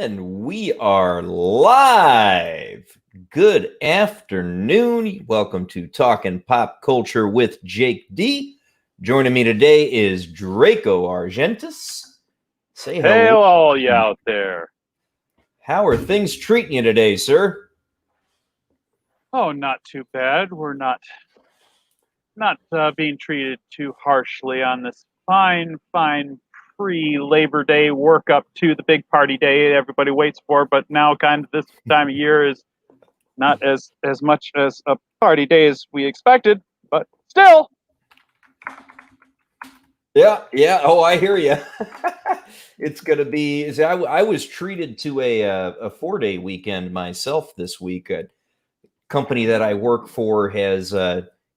And we are live. Good afternoon. Welcome to Talking Pop Culture with Jake D. Joining me today is Draco Argentis. Say hello. Hey, all you out there. How are things treating you today, sir? Oh, not too bad. We're not being treated too harshly on this fine pre-Labor Day work up to the big party day everybody waits for. But now, kind of this time of year is not as much as a party day as we expected, but still. Yeah. Oh, I hear you. It's gonna be. I was treated to a 4-day weekend myself this week. A company that I work for has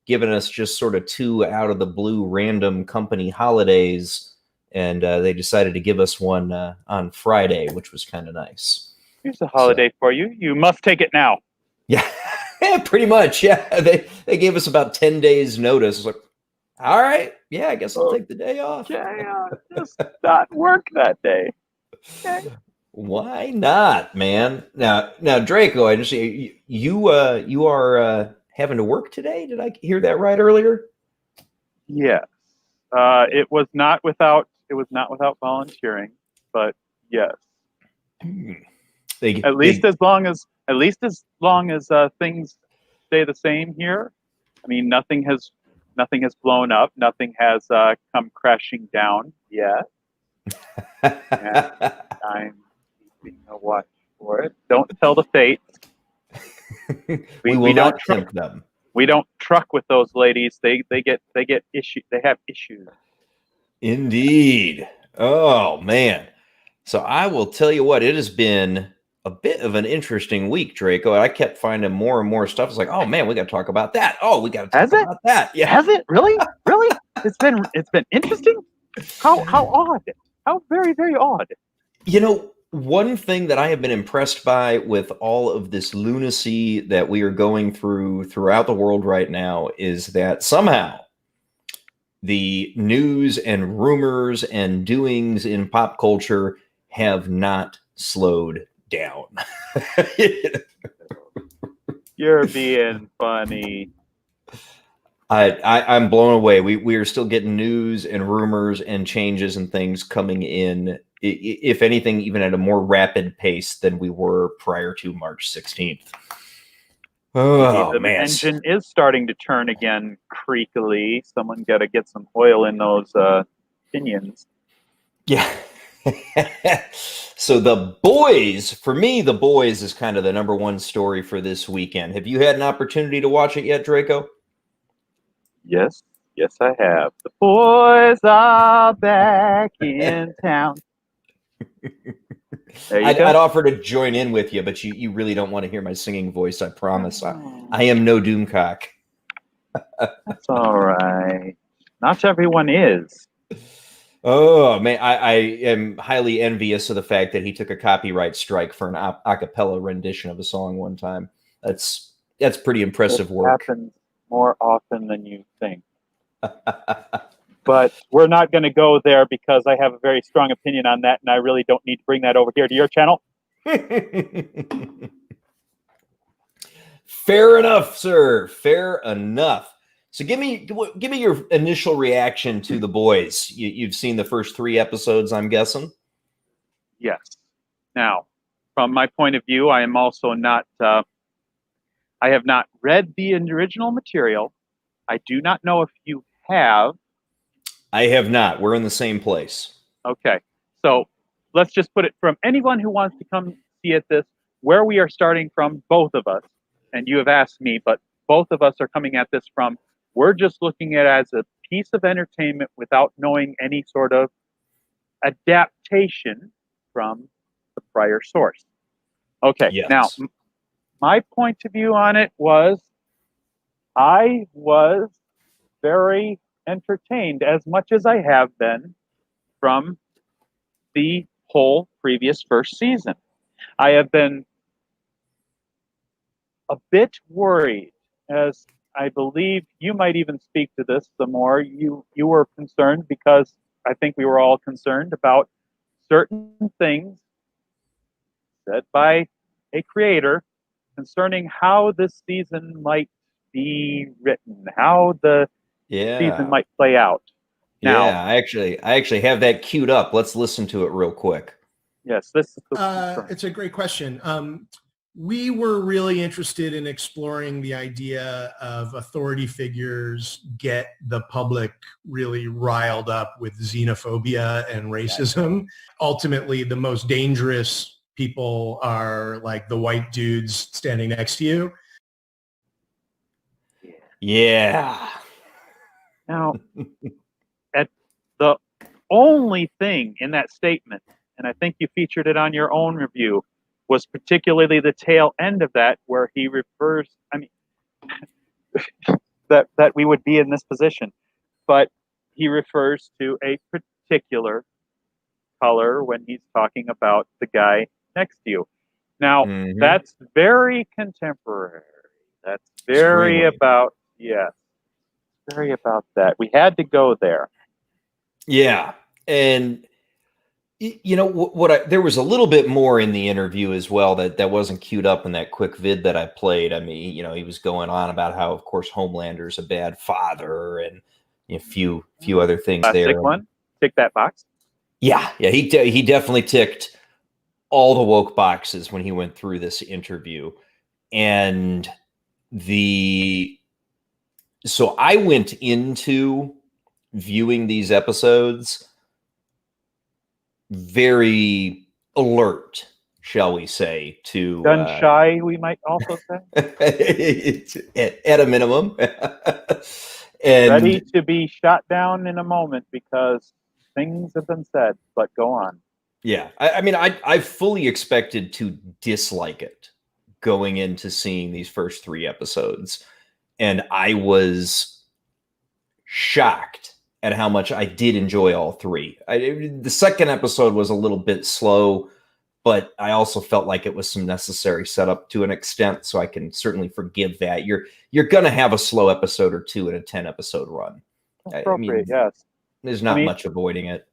given us just sort of 2 out of the blue random company holidays, and they decided to give us one on Friday, which was kind of nice. Here's a holiday for you. You must take it now. Yeah, pretty much. Yeah, they gave us about 10 days notice. It's like, all right, yeah, I guess I'll take the day off. Yeah, just not work that day. Okay. Why not, man? Now, Draco, I just you are having to work today. Did I hear that right earlier? Yes. It was not without volunteering, but yes. At least as long as things stay the same here. I mean, nothing has blown up. Nothing has come crashing down yet. And I'm keeping a watch for it. Don't tell the fate. We will not tempt them. We don't truck with those ladies. They get issues. They have issues. Indeed. Oh man. So I will tell you what, it has been a bit of an interesting week, Draco. I kept finding more and more stuff. It's like, oh man, we got to talk about that. Oh, we got to talk about that. Yeah. Has it really? Really? It's been interesting. How odd? How very odd. You know, one thing that I have been impressed by with all of this lunacy that we are going throughout the world right now is that somehow the news and rumors and doings in pop culture have not slowed down. You're being funny. I'm blown away. We are still getting news and rumors and changes and things coming in, if anything, even at a more rapid pace than we were prior to March 16th. Oh, the man. Engine is starting to turn again creakily. Someone got to get some oil in those pinions. Yeah. So The Boys, for me, The Boys is kind of the number one story for this weekend. Have you had an opportunity to watch it yet, Draco? Yes, I have. The boys are back in town. I'd offer to join in with you, but you really don't want to hear my singing voice, I promise. I am no doomcock. That's all right. Not everyone is. Oh, man, I am highly envious of the fact that he took a copyright strike for an a cappella rendition of a song one time. That's pretty impressive work. It happens more often than you think. But we're not going to go there because I have a very strong opinion on that, and I really don't need to bring that over here to your channel. Fair enough, sir. Fair enough. So give me your initial reaction to The Boys. You've seen the first 3 episodes, I'm guessing? Yes. Now, from my point of view, I am also not... I have not read the original material. I do not know if you have. I have not. We're in the same place. Okay. So let's just put it from anyone who wants to come see it this, where we are starting from, both of us, and you have asked me, but both of us are coming at this from, we're just looking at it as a piece of entertainment without knowing any sort of adaptation from the prior source. Okay. Yes. Now, my point of view on it was, I was very entertained, as much as I have been, from the whole previous first season. I have been a bit worried, as I believe you might even speak to this some more. You were concerned, because I think we were all concerned about certain things said by a creator concerning how this season might be written, how the season might play out. Now, yeah, I actually have that queued up. Let's listen to it real quick. Yes, this is it's a great question. We were really interested in exploring the idea of authority figures get the public really riled up with xenophobia and racism. Ultimately, the most dangerous people are like the white dudes standing next to you. Yeah. Now, at the only thing in that statement, and I think you featured it on your own review, was particularly the tail end of that, where he refers, I mean, that we would be in this position, but he refers to a particular color when he's talking about the guy next to you. Now, that's very contemporary. That's very about, yes, very about that. We had to go there. Yeah. And you know there was a little bit more in the interview as well that wasn't queued up in that quick vid that I played. I mean, he was going on about how, of course, Homelander's a bad father and a few other things. Classic there. One, tick that box. Yeah, he definitely ticked all the woke boxes when he went through this interview. And so I went into viewing these episodes very alert, shall we say, to gun shy, we might also say, at a minimum, and ready to be shot down in a moment because things have been said. But go on. Yeah, I mean, I fully expected to dislike it going into seeing these first 3 episodes, and I was shocked at how much I did enjoy all 3. The second episode was a little bit slow, but I also felt like it was some necessary setup to an extent, so I can certainly forgive that. You're going to have a slow episode or 2 in a 10-episode run. Appropriate, yes. There's not much avoiding it.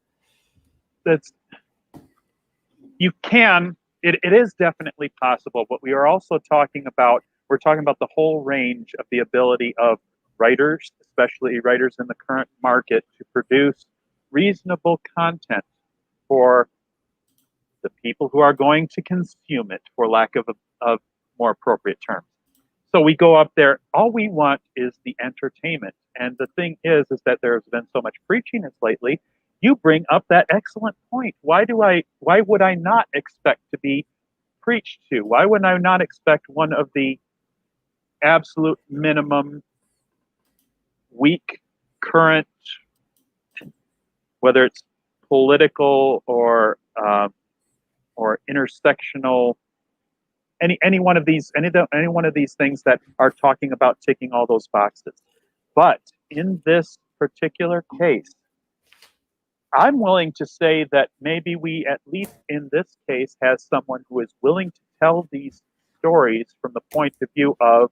You can. It is definitely possible, but we are also talking about the whole range of the ability of writers, especially writers in the current market, to produce reasonable content for the people who are going to consume it, for lack of more appropriate terms. So we go up there, all we want is the entertainment. And the thing is that there's been so much preachiness lately. You bring up that excellent point. Why would I not expect to be preached to? Why would I not expect one of the absolute minimum weak current, whether it's political or intersectional, any one of these things that are talking about ticking all those boxes. But in this particular case, I'm willing to say that maybe we, at least in this case, has someone who is willing to tell these stories from the point of view of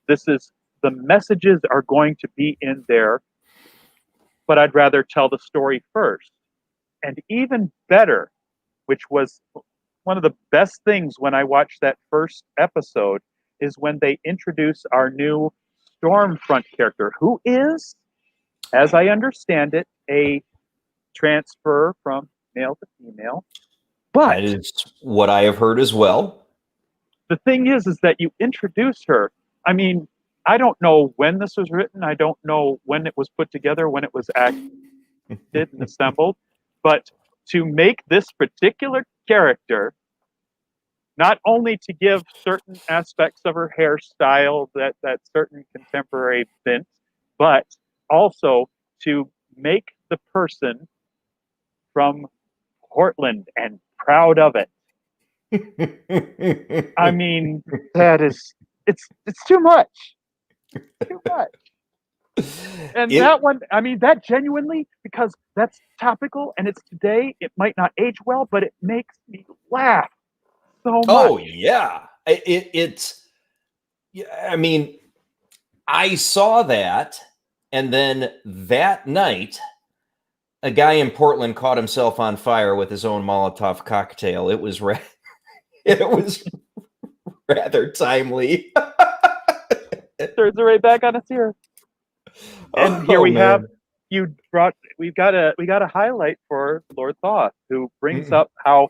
the messages are going to be in there, but I'd rather tell the story first. And even better, which was one of the best things when I watched that first episode, is when they introduce our new Stormfront character, who is, as I understand it, a transfer from male to female. But that is what I have heard as well. The thing is that you introduce her. I mean, I don't know when this was written. I don't know when it was put together, when it was acted and assembled. But to make this particular character, not only to give certain aspects of her hairstyle that certain contemporary bent, but also to make the person from Portland and proud of it. I mean, it's too much. Too much. And that one, I mean, that genuinely, because that's topical and it's today, it might not age well, but it makes me laugh so much. Oh, yeah. I mean, I saw that, and then that night, a guy in Portland caught himself on fire with his own Molotov cocktail. It was It was rather timely. Turns it right back on its ear. And here we have we've got a highlight for Lord Thoth, who brings up how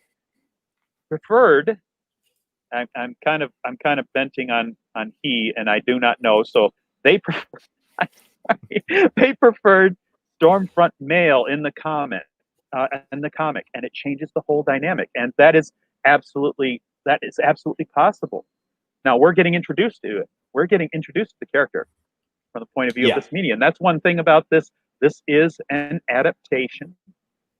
preferred. I'm kind of benting on he, and I do not know. So they they preferred Stormfront male in the comic, and it changes the whole dynamic, and that is absolutely possible. Now we're getting introduced to it. We're getting introduced to the character from the point of view of this medium. That's one thing about this. This is an adaptation.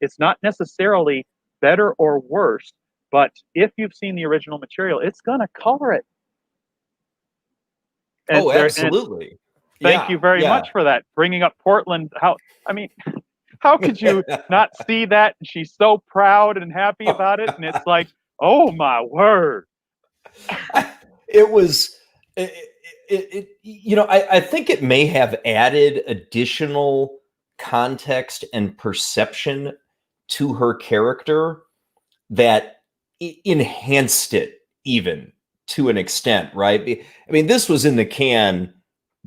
It's not necessarily better or worse, but if you've seen the original material, it's going to color it. And absolutely. Thank you very much for that. Bringing up Portland. How could you not see that? And she's so proud and happy about it. And it's like, oh my word. It was, I think it may have added additional context and perception to her character that enhanced it even to an extent, right? I mean, this was in the can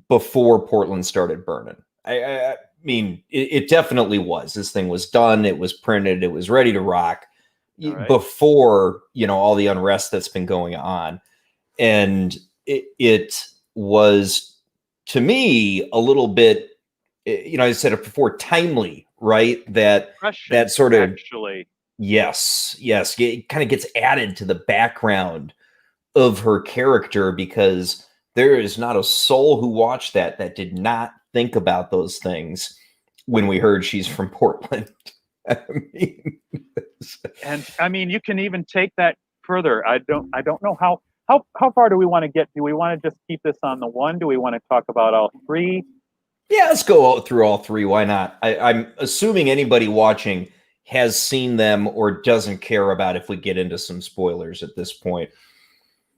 before Portland started burning. I mean, it definitely was. This thing was done. It was printed. It was ready to rock before, all the unrest that's been going on. And it was, to me, a little bit, I said it before, timely, right? That sort of, actually. Yes. It kind of gets added to the background of her character, because there is not a soul who watched that did not think about those things when we heard she's from Portland. I mean, you can even take that further. I don't know how far do we want to get? Do we want to just keep this on the one? Do we want to talk about all three? Yeah, let's go through all three. Why not? I'm assuming anybody watching has seen them or doesn't care about if we get into some spoilers at this point.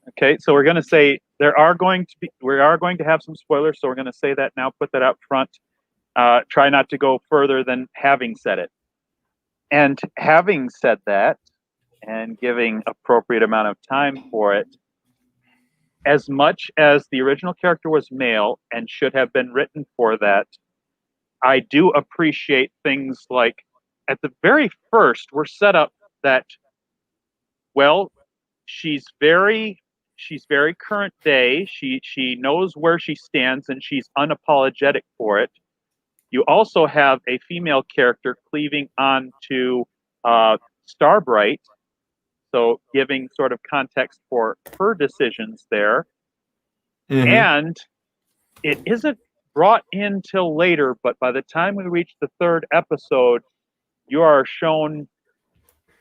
Okay, so we're going to say we are going to have some spoilers, so we're going to say that now, put that up front. Try not to go further than having said it. And having said that, and giving appropriate amount of time for it, as much as the original character was male and should have been written for that, I do appreciate things like, at the very first, we're set up that, well, she's very current day. She knows where she stands, and she's unapologetic for it. You also have a female character cleaving on to Starbright, so giving sort of context for her decisions there. Mm-hmm. And it isn't brought in till later, but by the time we reach the third episode, you are shown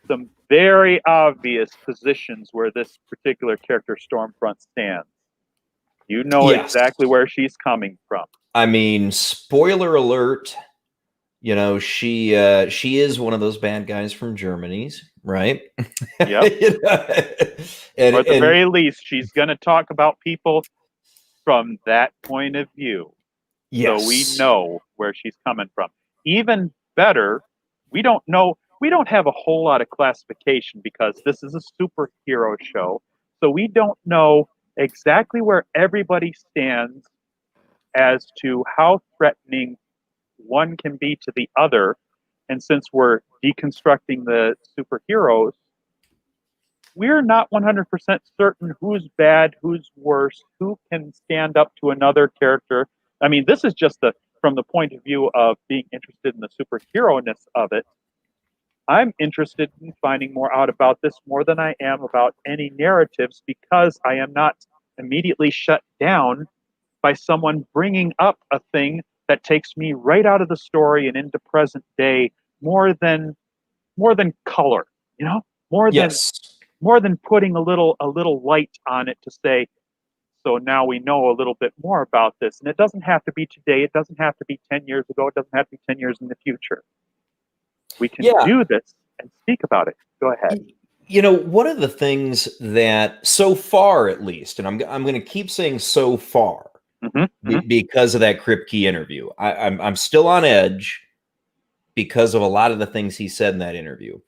some very obvious positions where this particular character, Stormfront, stands. You know exactly where she's coming from. I mean, spoiler alert, she is one of those bad guys from Germany's, right? Yep. Or at the very least, she's going to talk about people from that point of view. Yes. So we know where she's coming from. Even better, we don't have a whole lot of classification because this is a superhero show. So we don't know exactly where everybody stands as to how threatening one can be to the other. And since we're deconstructing the superheroes, we're not 100% certain who's bad, who's worse, who can stand up to another character. I mean, this is just from the point of view of being interested in the superhero-ness of it. I'm interested in finding more out about this more than I am about any narratives, because I am not immediately shut down by someone bringing up a thing that takes me right out of the story and into present day more than color, more than putting a little light on it to say, so now we know a little bit more about this. And it doesn't have to be today. It doesn't have to be 10 years ago. It doesn't have to be 10 years in the future. We can do this and speak about it. Go ahead. One of the things that, so far at least, and I'm going to keep saying so far, because of that Kripke interview, I'm still on edge because of a lot of the things he said in that interview.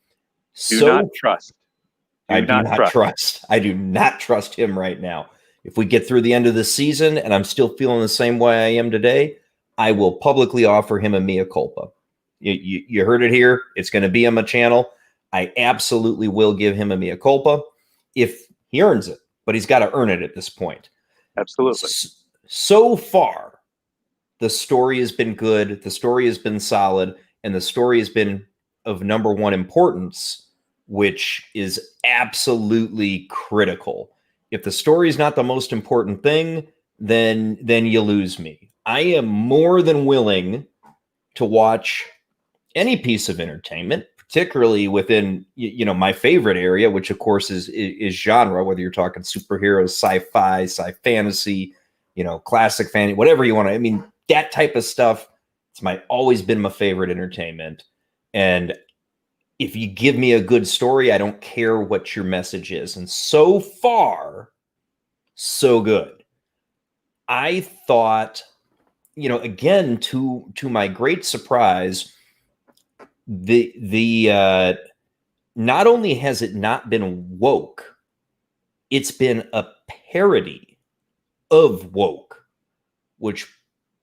Do not trust. I do not trust him right now. If we get through the end of the season and I'm still feeling the same way I am today, I will publicly offer him a mea culpa. You heard it here. It's going to be on my channel. I absolutely will give him a mea culpa if he earns it, but he's got to earn it at this point. Absolutely. So far, the story has been good. The story has been solid, and the story has been of number one importance, which is absolutely critical. If the story is not the most important thing, then you lose me. I am more than willing to watch any piece of entertainment, particularly within my favorite area, which of course is genre, whether you're talking superheroes, sci-fi, sci-fantasy, classic fantasy, whatever you want to. I mean, that type of stuff, it's always been my favorite entertainment. And if you give me a good story, I don't care what your message is. And so far, so good. I thought, again, to my great surprise, the not only has it not been woke, it's been a parody of woke, which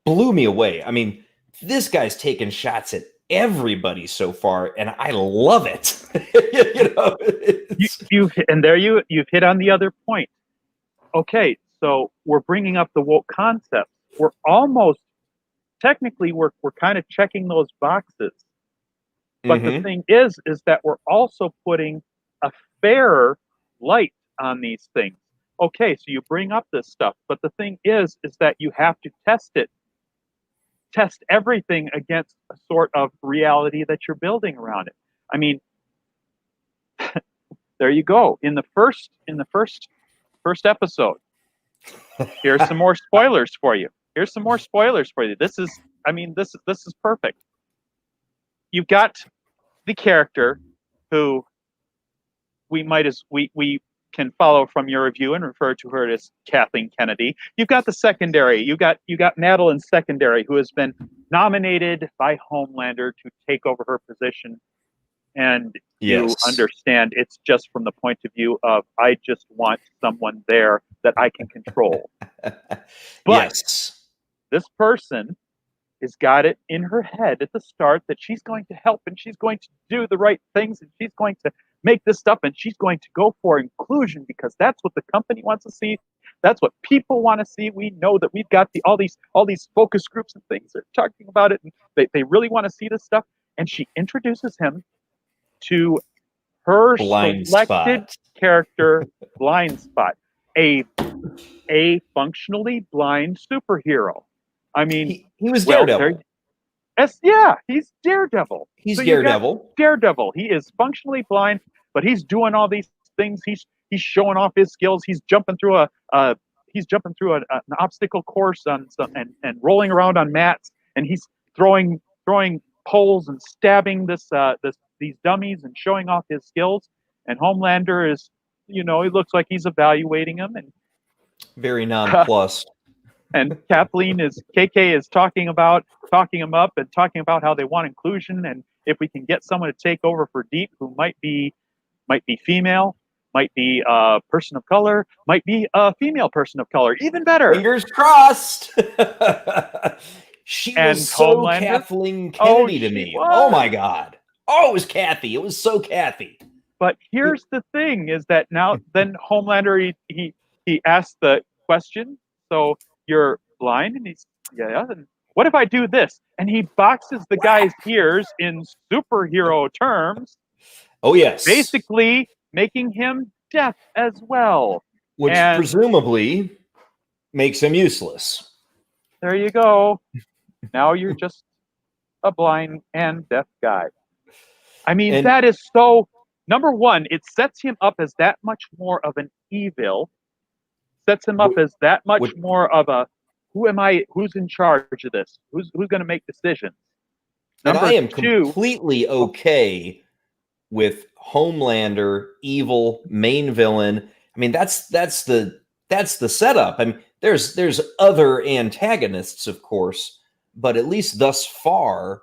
blew me away. I mean, this guy's taking shots at everybody so far, and I love it. You've hit on the other point. Okay, so we're bringing up the woke concept. We're almost technically we're kind of checking those boxes. But the thing is that we're also putting a fairer light on these things. Okay, so you bring up this stuff, but the thing is that you have to test everything against a sort of reality that you're building around it. I mean, there you go. In the first episode, here's some more spoilers for you. This is perfect. You've got the character who we can follow from your review and refer to her as Kathleen Kennedy. You've got the secondary. You got Madeline Secondary, who has been nominated by Homelander to take over her position. And you understand it's just from the point of view of, I just want someone there that I can control. But this person has got it in her head at the start that she's going to help and she's going to do the right things and she's going to make this stuff and she's going to go for inclusion because that's what the company wants to see. That's what people want to see. We know that we've got all these focus groups and things that are talking about it, and they really want to see this stuff. And she introduces him to her selected character, Blind Spot, a functionally blind superhero. I mean, he was Daredevil. He's Daredevil. He's Daredevil. Daredevil. He is functionally blind, but he's doing all these things. He's showing off his skills. He's jumping through an obstacle course and rolling around on mats, and he's throwing poles and stabbing these dummies and showing off his skills. And Homelander is, he looks like he's evaluating him and very nonplussed. And KK is talking him up and talking about how they want inclusion, and if we can get someone to take over for Deep, who might be female, might be a person of color, might be a female person of color, even better. Fingers crossed. She was so Homelander? Kathleen Kennedy to me. Oh my God. Oh, it was Kathy. It was so Kathy. But here's the thing: is that now then Homelander he asked the question. So you're blind, and he's and what if I do this? And he boxes the guy's ears in superhero terms. Oh yes, basically making him deaf as well, which presumably makes him useless. There you go. Now you're just a blind and deaf guy. I mean, that is so. Number one, it sets him up as that much more of an evil. Sets him up as that much more of a, who am I? Who's in charge of this? Who's going to make decisions? And I am completely okay with Homelander, evil, main villain. I mean, that's the setup. I mean, there's other antagonists, of course, but at least thus far,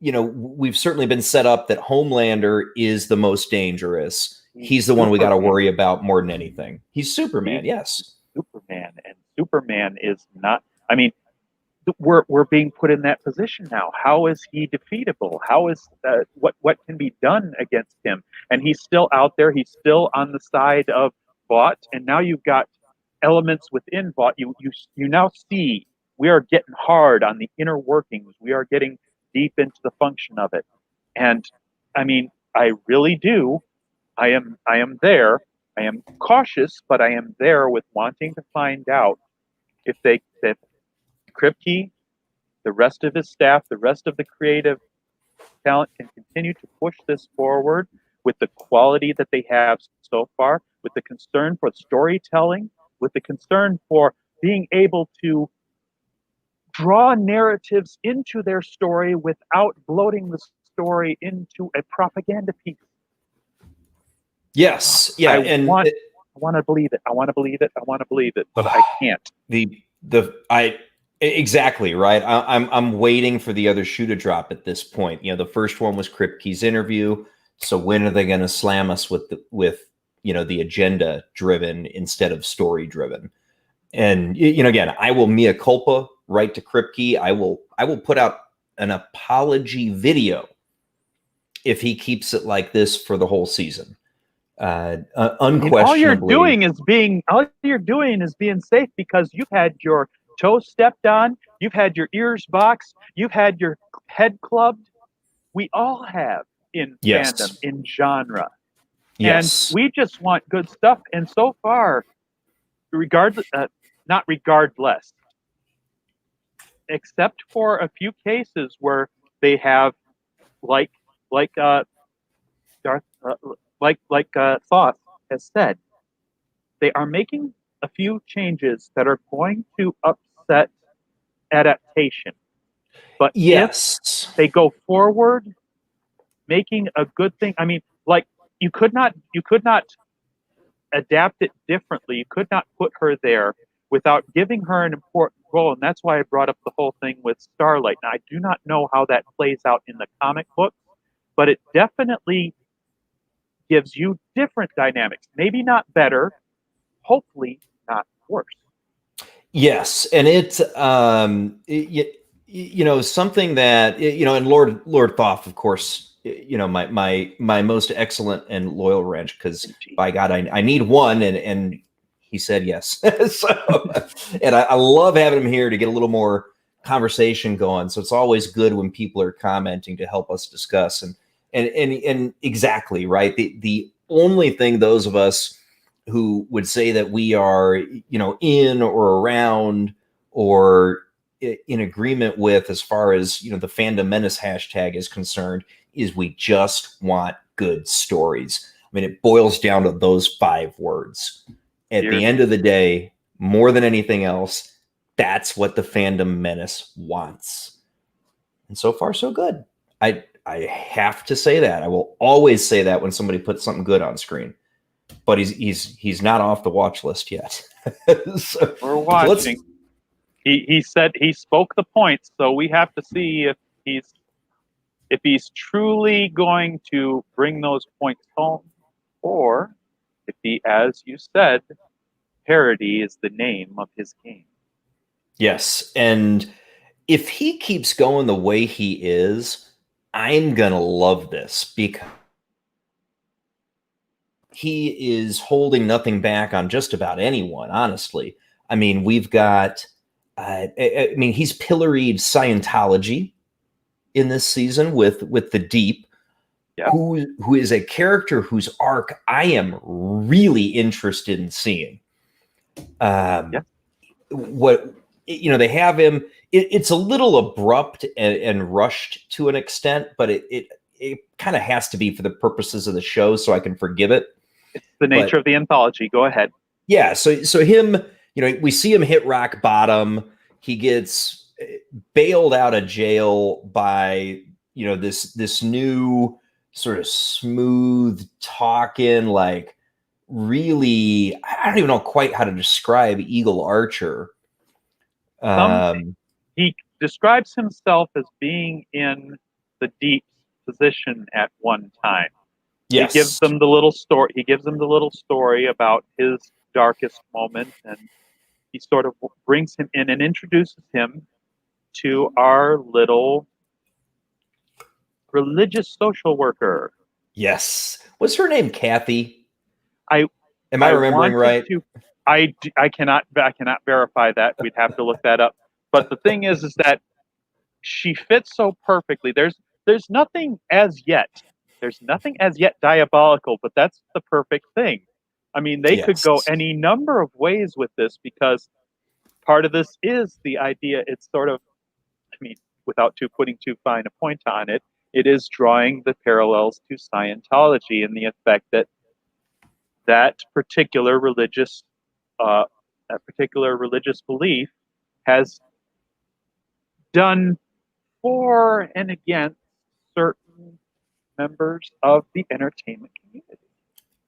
we've certainly been set up that Homelander is the most dangerous. he's the one we got to Superman. worry about more than anything. He's Superman, yes. Superman, and Superman is not. I mean, we're being put in that position now. How is he defeatable? How is what can be done against him? And he's still out there. He's still on the side of Vought, and now you've got elements within Vought. You now see we are getting hard on the inner workings. We are getting deep into the function of it, and I mean, I really do. I am there. I am cautious, but I am there with wanting to find out if Kripke, the rest of his staff, the rest of the creative talent can continue to push this forward with the quality that they have so far, with the concern for storytelling, with the concern for being able to draw narratives into their story without bloating the story into a propaganda piece. Yes, yeah, I want to believe it. I want to believe it. I want to believe it, but I can't. Exactly right. I'm waiting for the other shoe to drop at this point. You know, the first one was Kripke's interview. So when are they going to slam us with the agenda driven instead of story driven? And again, I will mea culpa right to Kripke. I will put out an apology video if he keeps it like this for the whole season. Unquestionably, all you're doing is being safe because you've had your toes stepped on, you've had your ears boxed, you've had your head clubbed. We all have in fandom, in genre. Yes. And we just want good stuff. And so far, not regardless, except for a few cases where they have, like Thoth has said, they are making a few changes that are going to upset adaptation. But yes, if they go forward, making a good thing, I mean, like you could not adapt it differently. You could not put her there without giving her an important role, and that's why I brought up the whole thing with Starlight. Now, I do not know how that plays out in the comic book, but it definitely gives you different dynamics. Maybe not better, hopefully not worse. Yes, and it's something that and Lord Thoth, of course, my most excellent and loyal wrench, because by God, I need one, and he said yes. So, and I love having him here to get a little more conversation going. So it's always good when people are commenting to help us discuss and exactly right. The only thing those of us who would say that we are, in or around or in agreement with, as far as, the Fandom Menace hashtag is concerned, is we just want good stories. I mean, it boils down to those 5 words. At the end of the day, more than anything else, that's what the Fandom Menace wants. And so far, so good. I have to say that. I will always say that when somebody puts something good on screen. But he's not off the watch list yet. So, we're watching. He said he spoke the points, so we have to see if he's truly going to bring those points home, or if he, as you said, parody is the name of his game. Yes, and if he keeps going the way he is, I'm gonna love this, because he is holding nothing back on just about anyone, honestly. I mean, we've got, he's pilloried Scientology in this season with the Deep, who is a character whose arc I am really interested in seeing. What, they have him, it's a little abrupt and rushed to an extent, but it kind of has to be for the purposes of the show, so I can forgive it. It's the nature of the anthology. Go ahead. Yeah, so him, we see him hit rock bottom. He gets bailed out of jail by, this new sort of smooth talking, like really, I don't even know quite how to describe Eagle Archer. He describes himself as being in the Deep's position at one time. Yes. He gives them the little story. He gives them the little story about his darkest moment, and he sort of brings him in and introduces him to our little religious social worker. Yes. Was her name Kathy? I Am I remembering wanted right? to. I cannot verify that. We'd have to look that up. But the thing is that she fits so perfectly. There's nothing as yet. There's nothing as yet diabolical, but that's the perfect thing. I mean, they could go Yes. any number of ways with this because part of this is the idea. It's sort of, I mean, without putting too fine a point on it, it is drawing the parallels to Scientology and the effect that that particular religious uh, belief has done for and against certain members of the entertainment community.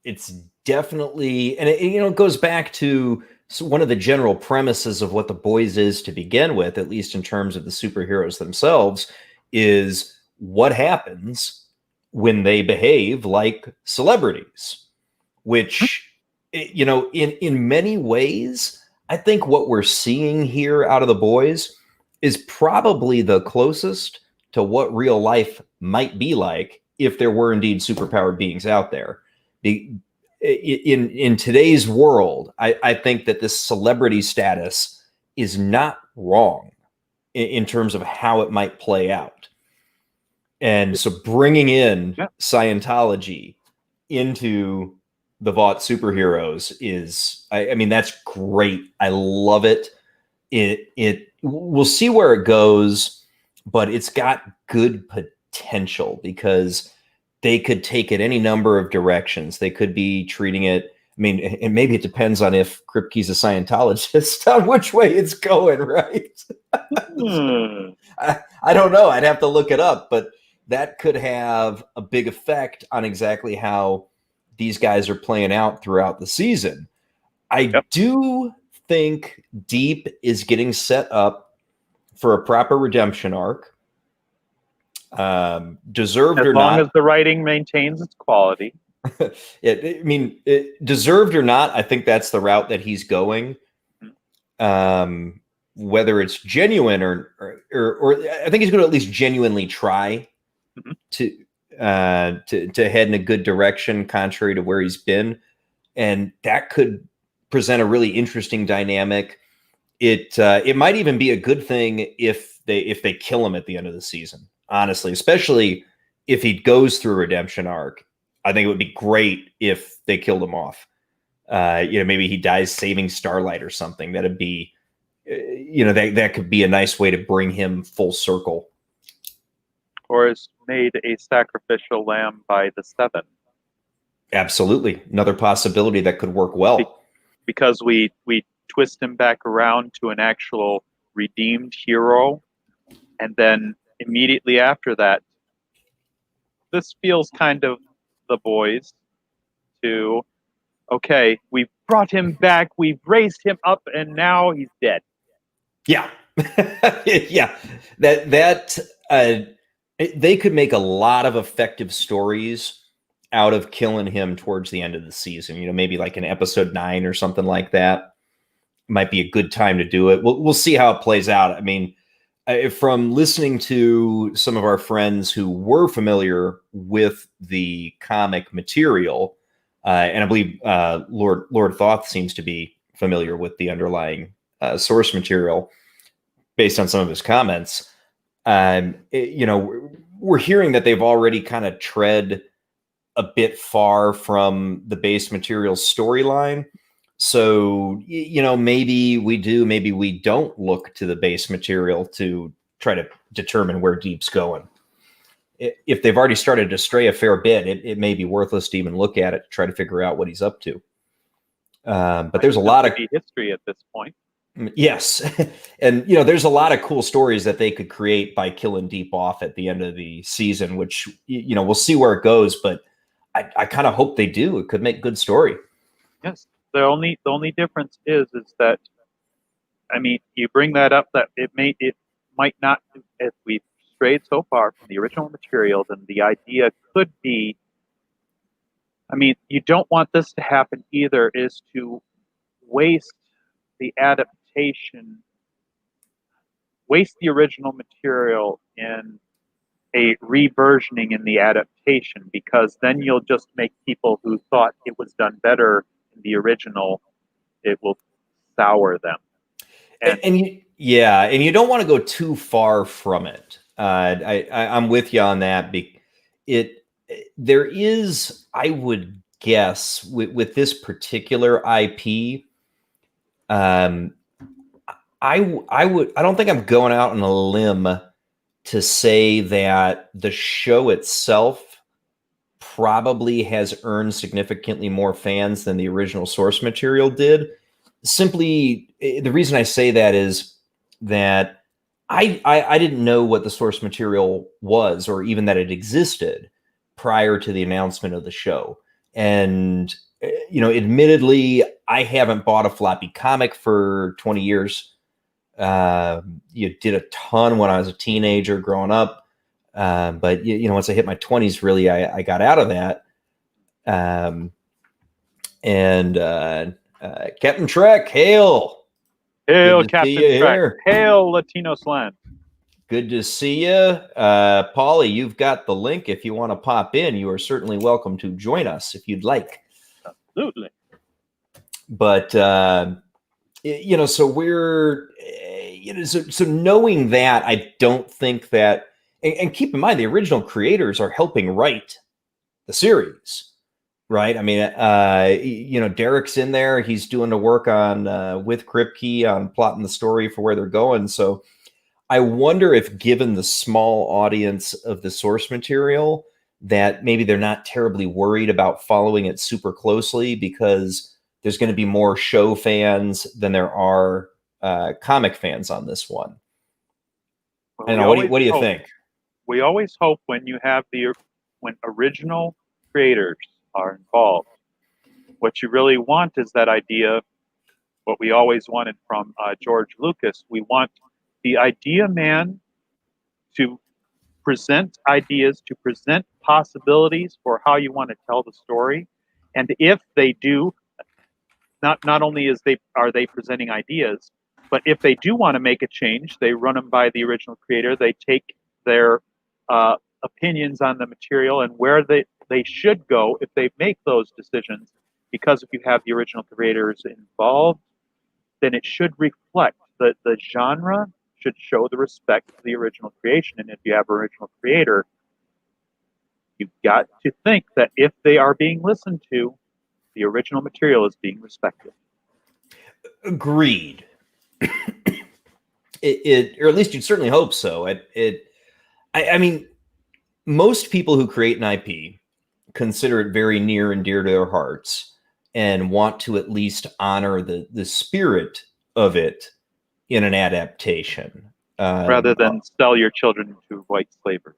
It's definitely, and it goes back to one of the general premises of what The Boys is to begin with, at least in terms of the superheroes themselves, is what happens when they behave like celebrities, which, in many ways, I think what we're seeing here out of The Boys is probably the closest to what real life might be like if there were indeed superpowered beings out there. In today's world, I think that this celebrity status is not wrong in terms of how it might play out. And so bringing in Scientology into the Vought superheroes is, I mean, that's great. I love it. We'll see where it goes, but it's got good potential because they could take it any number of directions. They could be treating it, I mean, and maybe it depends on if Kripke's a Scientologist on which way it's going, right? I don't know. I'd have to look it up, but that could have a big effect on exactly how these guys are playing out throughout the season. I do think Deep is getting set up for a proper redemption arc. Deserved or not, as long as the writing maintains its quality. Deserved or not, I think that's the route that he's going. Whether it's genuine or I think he's going to at least genuinely try to head in a good direction, contrary to where he's been, and that could present a really interesting dynamic. It might even be a good thing if they kill him at the end of the season. Honestly, especially if he goes through a redemption arc, I think it would be great if they killed him off. Maybe he dies saving Starlight or something. That'd be, that could be a nice way to bring him full circle. Or is made a sacrificial lamb by the Seven. Absolutely, another possibility that could work well. Because we twist him back around to an actual redeemed hero, and then immediately after that, this feels kind of The Boys to, okay, we've brought him back, we've raised him up, and now he's dead. Yeah. Yeah. They could make a lot of effective stories out of killing him towards the end of the season. Maybe like in episode 9 or something like that might be a good time to do it. We'll see how it plays out. I mean, from listening to some of our friends who were familiar with the comic material, and I believe Lord Thoth seems to be familiar with the underlying source material based on some of his comments. We're hearing that they've already kind of tread a bit far from the base material storyline. So, maybe we do, maybe we don't look to the base material to try to determine where Deep's going. If they've already started to stray a fair bit, it may be worthless to even look at it to try to figure out what he's up to. But there's a lot of history at this point. Yes. And, there's a lot of cool stories that they could create by killing Deep off at the end of the season, which, we'll see where it goes, but I kind of hope they do. It could make good story. Yes. The only difference is that, I mean, you bring that up, that it might not, if we've strayed so far from the original material, then the idea could be I mean, you don't want this to happen either, is to waste the adaptation, waste the original material in a reversioning in the adaptation, because then you'll just make people who thought it was done better in the original, it will sour them. And you don't want to go too far from it. I'm with you on that. There is, I would guess, with this particular IP, I don't think I'm going out on a limb to say that the show itself probably has earned significantly more fans than the original source material did. Simply, the reason I say that is that I didn't know what the source material was, or even that it existed prior to the announcement of the show. And admittedly, I haven't bought a floppy comic for 20 years. You did a ton when I was a teenager growing up. But once I hit my 20s, really, I got out of that. Captain Trek, hail! Hail, Captain Trek! Hail, Latino Slant! Good to see you. Paulie, you've got the link. If you want to pop in, you are certainly welcome to join us if you'd like. Absolutely. But, so we're, so knowing that, I don't think that, and keep in mind, the original creators are helping write the series, right? I mean, Derek's in there. He's doing the work on, with Kripke on plotting the story for where they're going. So I wonder if, given the small audience of the source material, that maybe they're not terribly worried about following it super closely, because there's going to be more show fans than there are comic fans on this one. Well, I know. What do you think? We always hope when original creators are involved, what you really want is that idea, what we always wanted from George Lucas. We want the idea man to present ideas, to present possibilities for how you want to tell the story. And if they do, not only are they presenting ideas, but if they do want to make a change, they run them by the original creator. They take their opinions on the material and where they should go if they make those decisions. Because if you have the original creators involved, then it should reflect the genre should show the respect to the original creation. And if you have an original creator, you've got to think that if they are being listened to, the original material is being respected. Agreed. Or at least you'd certainly hope so. I mean, most people who create an IP consider it very near and dear to their hearts and want to at least honor the spirit of it in an adaptation. Rather than sell your children to white slavers.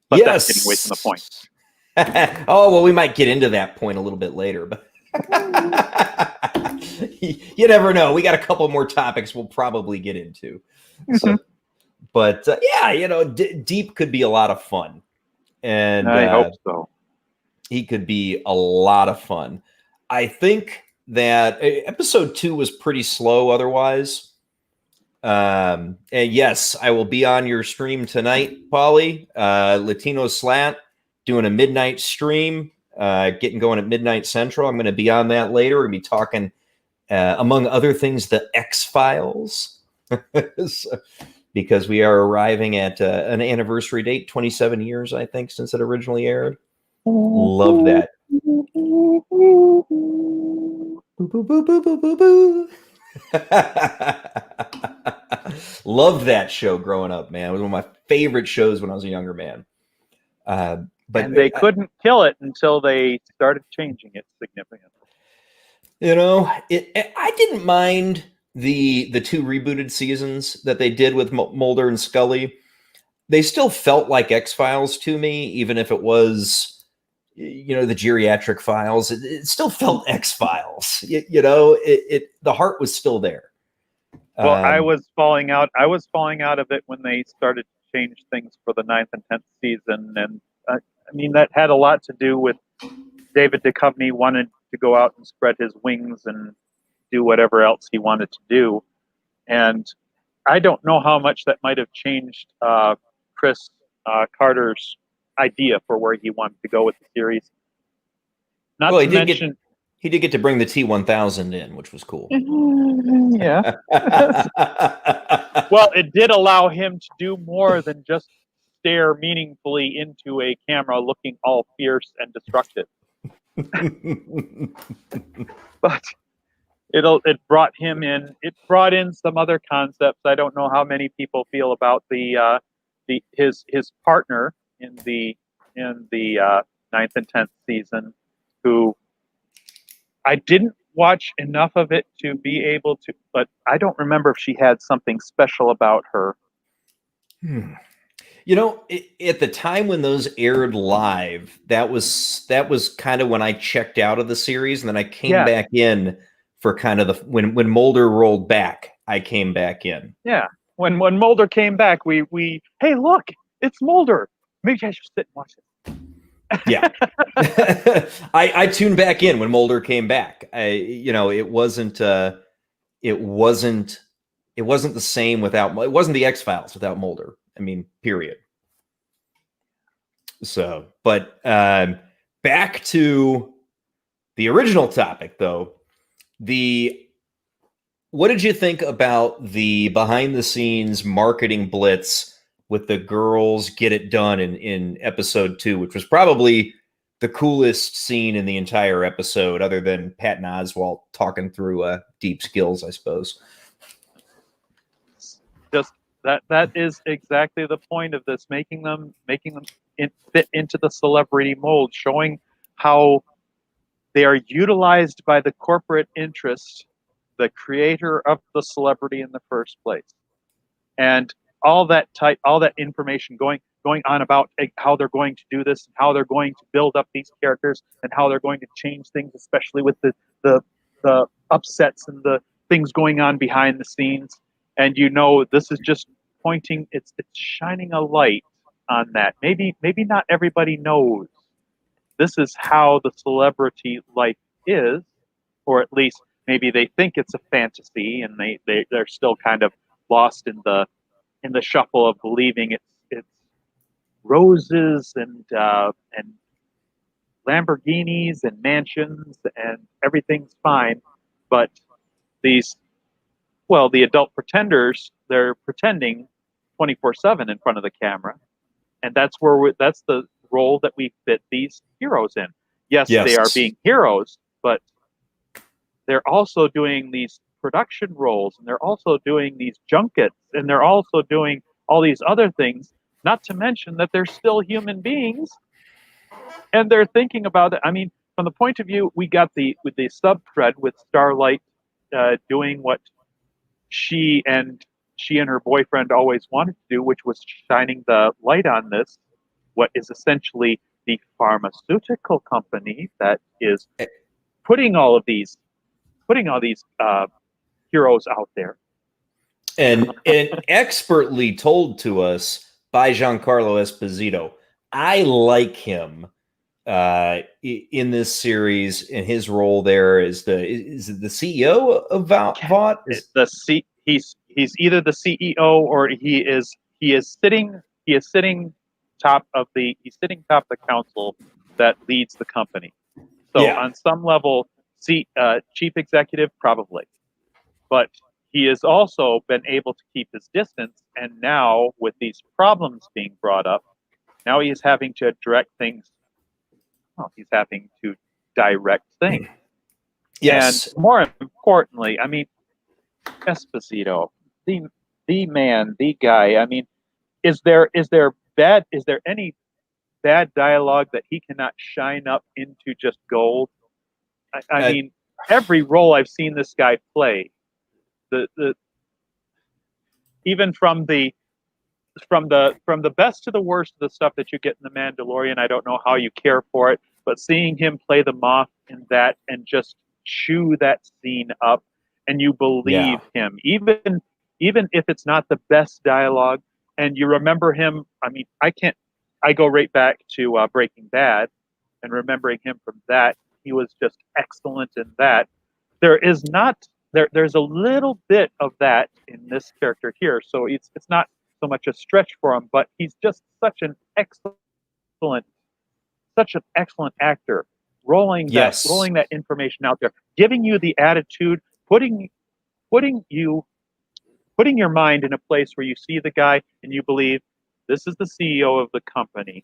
But yes. That's getting away from the point. Oh, well, we might get into that point a little bit later, but you never know. We got a couple more topics we'll probably get into. So, but Deep could be a lot of fun. And I hope so. He could be a lot of fun. I think that episode 2 was pretty slow otherwise. And yes, I will be on your stream tonight, Paulie. Latino Slant doing a midnight stream, getting going at midnight Central. I'm going to be on that later. We're going to be talking, among other things, the X-Files, because we are arriving at an anniversary date, 27 years, I think, since it originally aired. Love that. Loved that show growing up, man. It was one of my favorite shows when I was a younger man. But they couldn't kill it until they started changing it significantly. I didn't mind the 2 rebooted seasons that they did with Mulder and Scully. They still felt like X-Files to me, even if it was, the geriatric files. It still felt X-Files. The heart was still there. Well, I was falling out of it when they started to change things for the 9th and 10th season, and I mean, that had a lot to do with David Duchovny wanted to go out and spread his wings and do whatever else he wanted to do. And I don't know how much that might have changed Chris Carter's idea for where he wanted to go with the series. Not Well, to mention, he did get to bring the T-1000 in, which was cool. yeah. Well, it did allow him to do more than just stare meaningfully into a camera looking all fierce and destructive. But it brought him in. It brought in some other concepts. I don't know how many people feel about his partner in the 9th and 10th season, who I didn't watch enough of it to be able to, but I don't remember if she had something special about her. You know, at the time when those aired live, that was kind of when I checked out of the series, and then I came back in for kind of when Mulder rolled back, I came back in. Yeah, when Mulder came back, we hey, look, it's Mulder. Maybe I should sit and watch it. Yeah. I tuned back in when Mulder came back. It wasn't the same without, it wasn't the X-Files without Mulder. I mean, period. So, but back to the original topic though, what did you think about the behind the scenes marketing blitz with the girls get it done in episode 2, which was probably the coolest scene in the entire episode, other than Patton Oswalt talking through deep skills, I suppose. Just that is exactly the point of this, making them fit into the celebrity mold, showing how they are utilized by the corporate interest, the creator of the celebrity in the first place, and all that information going on about how they're going to do this, and how they're going to build up these characters, and how they're going to change things, especially with the upsets and the things going on behind the scenes. And this is just pointing, it's shining a light on that. Maybe not everybody knows this is how the celebrity life is, or at least maybe they think it's a fantasy, and they're still kind of lost in the shuffle of believing it's roses and Lamborghinis and mansions and everything's fine. But the adult pretenders, they're pretending 24/7 in front of the camera, and that's the role that we fit these heroes in. Yes, they are being heroes, but they're also doing these production roles, and they're also doing these junkets, and they're also doing all these other things, not to mention that they're still human beings, and they're thinking about it. I mean, from the point of view, we got the sub-thread with Starlight doing what she and her boyfriend always wanted to do, which was shining the light on this, what is essentially the pharmaceutical company that is putting all these heroes out there, and expertly told to us by Giancarlo Esposito. I like him in this series, in his role there is the CEO of Vought. He's either the CEO or he is sitting top of the council that leads the company. So on some level, chief executive probably, but he has also been able to keep his distance. And now with these problems being brought up, now he is having to direct things. Well, he's having to direct things. Yes. And more importantly, I mean, Esposito, the man, the guy. I mean, is there any bad dialogue that he cannot shine up into just gold? I mean, every role I've seen this guy play, even from the best to the worst of the stuff that you get in The Mandalorian, I don't know how you care for it, but seeing him play the Moth in that and just chew that scene up, and you believe him, even if it's not the best dialogue, and you remember him. I mean, I can't I go right back to Breaking Bad and remembering him from that. He was just excellent in that. There's a little bit of that in this character here, so it's not so much a stretch for him, but he's just such an excellent actor, rolling Yes. that information out there, giving you the attitude, putting your mind in a place where you see the guy and you believe this is the CEO of the company.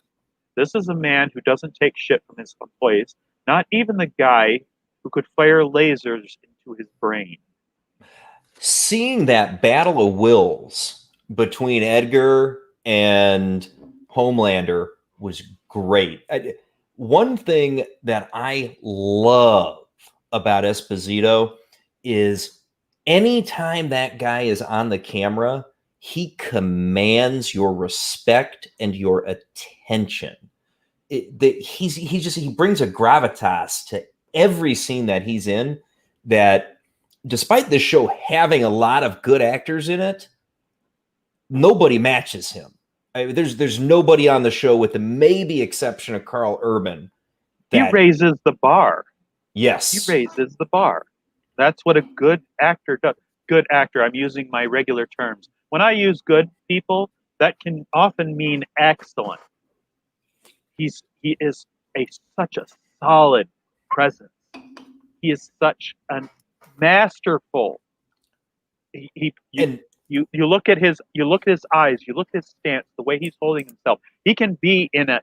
This is a man who doesn't take shit from his employees, not even the guy who could fire lasers into his brain. Seeing that battle of wills between Edgar and Homelander was great. One thing that I love about Esposito is anytime that guy is on the camera, he commands your respect and your attention. He brings a gravitas to every scene that he's in that, despite this show having a lot of good actors in it, nobody matches him. There's nobody on the show, with the maybe exception of Carl Urban. He raises the bar. Yes. He raises the bar. That's what a good actor does. Good actor, I'm using my regular terms. When I use good people, that can often mean excellent. He is such a solid presence. He is such a masterful. You look at his eyes, you look at his stance, the way he's holding himself. He can be in a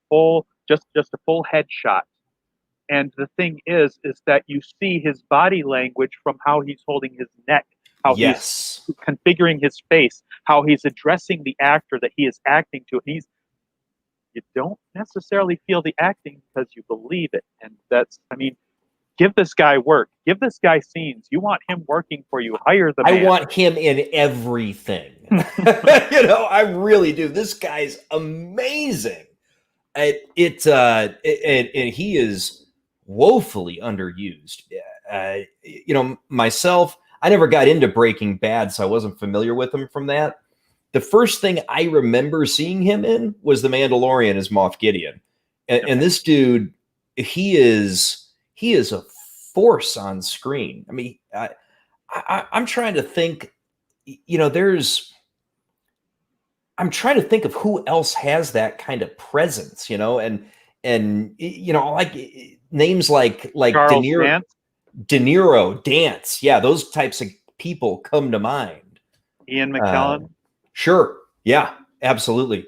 full just a full headshot. And the thing is that you see his body language from how he's holding his neck, how he's configuring his face, how he's addressing the actor that he is acting to. You don't necessarily feel the acting because you believe it. And give this guy work. Give this guy scenes. You want him working for you. Hire the man. I want him in everything. I really do. This guy's amazing. And he is woefully underused. Myself, I never got into Breaking Bad, so I wasn't familiar with him from that. The first thing I remember seeing him in was The Mandalorian as Moff Gideon. And this dude, he is a force on screen. I mean, I'm trying to think, I'm trying to think of who else has that kind of presence, and like names like Charles Dance. De Niro, Dance. Yeah, those types of people come to mind. Ian McKellen. Sure. Yeah, absolutely.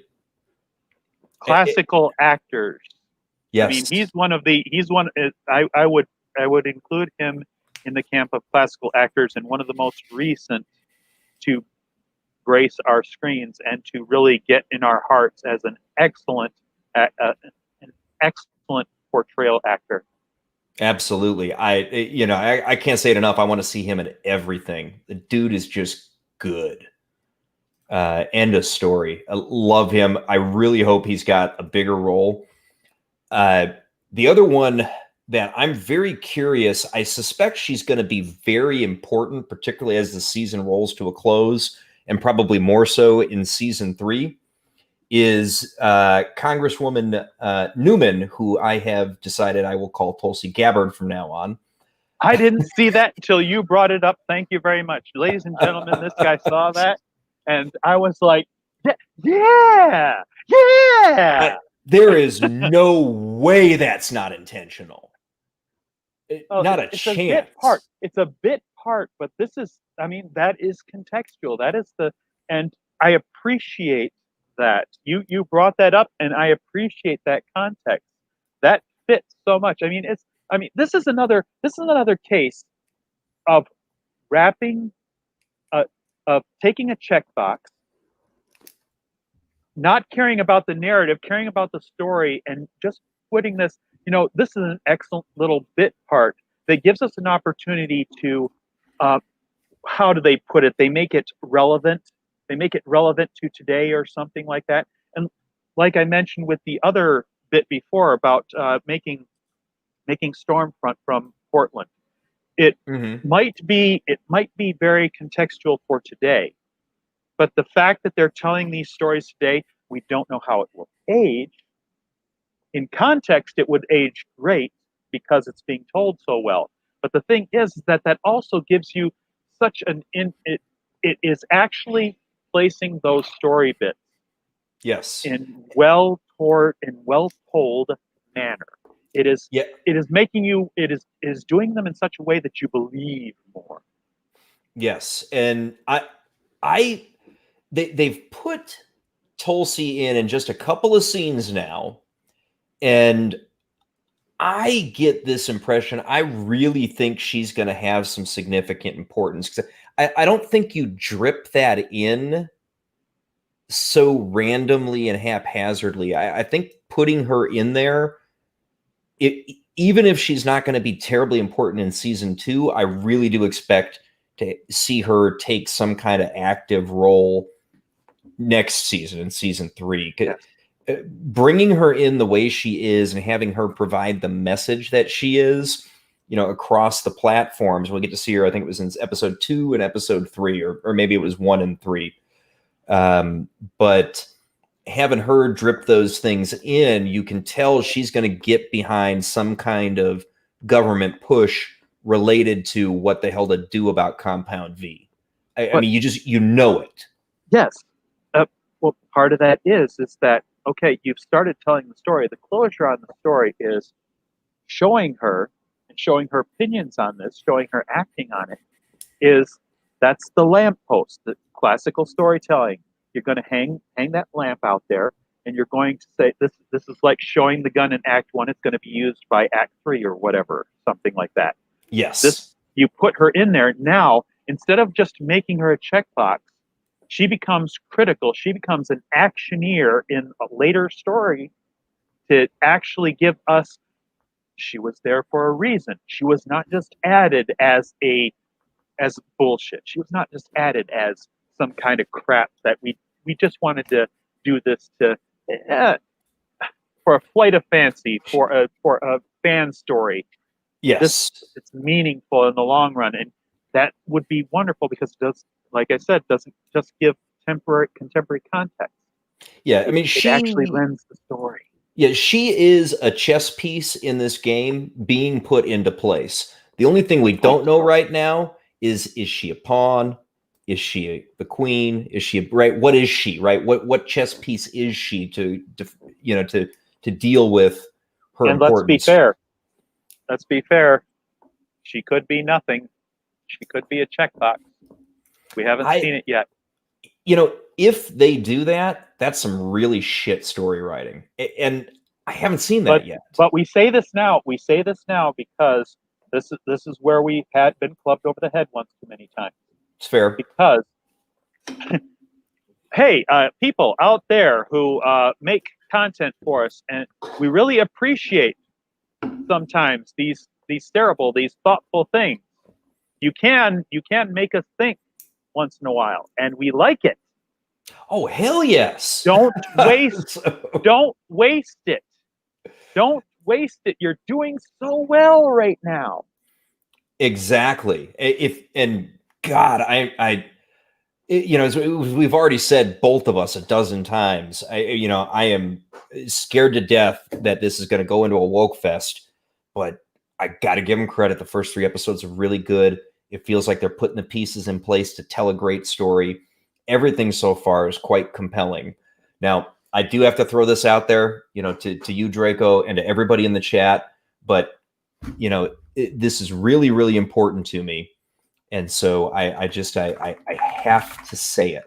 Classical actors. Yes. I mean, I would include him in the camp of classical actors, and one of the most recent to grace our screens and to really get in our hearts as an excellent portrayal actor. Absolutely. I can't say it enough. I want to see him in everything. The dude is just good. End of story. I love him. I really hope he's got a bigger role. The other one that I'm very curious, I suspect she's going to be very important, particularly as the season rolls to a close, and probably more so in season 3, is Congresswoman Newman, who I have decided I will call Tulsi Gabbard from now on. I didn't see that until you brought it up. Thank you very much. Ladies and gentlemen, this guy saw that, and I was like, yeah. There is no way that's not intentional. Not a chance. It's a bit part, but this is, that is contextual. That is and I appreciate that. You brought that up, and I appreciate that context. That fits so much. This is another case of wrapping, of taking a checkbox, not caring about the narrative, caring about the story, and just putting this, this is an excellent little bit part that gives us an opportunity to, how do they put it? They make it relevant. They make it relevant to today or something like that. And like I mentioned with the other bit before about making Stormfront from Portland, it might be very contextual for today. But the fact that they're telling these stories today, We don't know how it will age. In context, it would age great because it's being told so well. But the thing is that also gives you such it is actually placing those story bits Yes. in well told manner. It is Yeah. it is making you it is doing them in such a way that you believe more. Yes. And they've put Tulsi in just a couple of scenes now, and I get this impression. I really think she's going to have some significant importance, because I don't think you drip that in so randomly and haphazardly. I think putting her in there, even if she's not going to be terribly important in season 2, I really do expect to see her take some kind of active role next season, in season 3. Yes. Bringing her in the way she is and having her provide the message that she is, across the platforms. We'll get to see her, I think it was in episode 2 and episode 3, or maybe it was 1 and 3. But having her drip those things in, you can tell she's going to get behind some kind of government push related to what the hell to do about Compound V. I mean, you know it. Yes. Well, part of that is that, okay, you've started telling the story. The closure on the story is showing her and showing her opinions on this, showing her acting on it. That's the lamppost, the classical storytelling. You're going to hang that lamp out there, and you're going to say, this is like showing the gun in Act 1. It's going to be used by Act 3 or whatever, something like that. Yes. You put her in there now, instead of just making her a checkbox, she becomes critical. She becomes an actioneer in a later story to actually give us, she was there for a reason. She was not just added as bullshit. She was not just added as some kind of crap that we just wanted to do this to for a flight of fancy, for a fan story. Yes. It's meaningful in the long run, and that would be wonderful, because it does, like I said, doesn't just give contemporary context. Yeah, I mean, it actually lends the story. Yeah, she is a chess piece in this game being put into place. The only thing we don't know right now is she a pawn? Is she the queen? Is she right? What is she, right? What chess piece is she to deal with her and importance? Let's be fair. She could be nothing. She could be a checkbox. We haven't seen it yet. If they do that, that's some really shit story writing. And I haven't seen that yet. But we say this now. We say this now because this is where we had been clubbed over the head once too many times. It's fair. Because, hey, people out there who make content for us, and we really appreciate sometimes these terrible, these thoughtful things. You can make us think once in a while, and we like it. Oh, hell yes. Don't waste don't waste it. Don't waste it. You're doing so well right now. Exactly. God, as we've already said, both of us a dozen times, I am scared to death that this is going to go into a woke fest, but I got to give them credit. The first 3 episodes are really good. It feels like they're putting the pieces in place to tell a great story. Everything so far is quite compelling. Now, I do have to throw this out there, to you, Draco, and to everybody in the chat, but this is really, really important to me. And so I have to say it.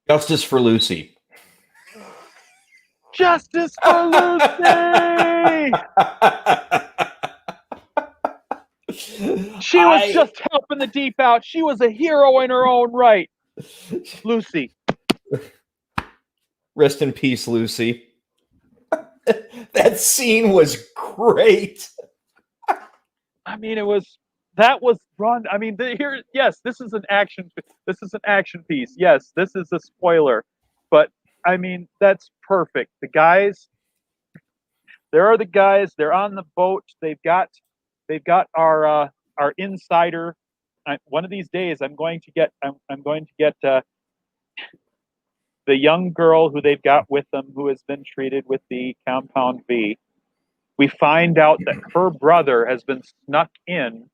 Justice for Lucy. Justice for Lucy! She was just helping the deep out. She was a hero in her own right. Lucy. Rest in peace, Lucy. That scene was great. I mean, that was run. I mean, yes, this is an action piece. Yes, this is a spoiler, but I mean, that's perfect. The guys, they're on the boat. They've got our insider one of these days I'm going to get the young girl who they've got with them, who has been treated with the compound V. We find out that her brother has been snuck in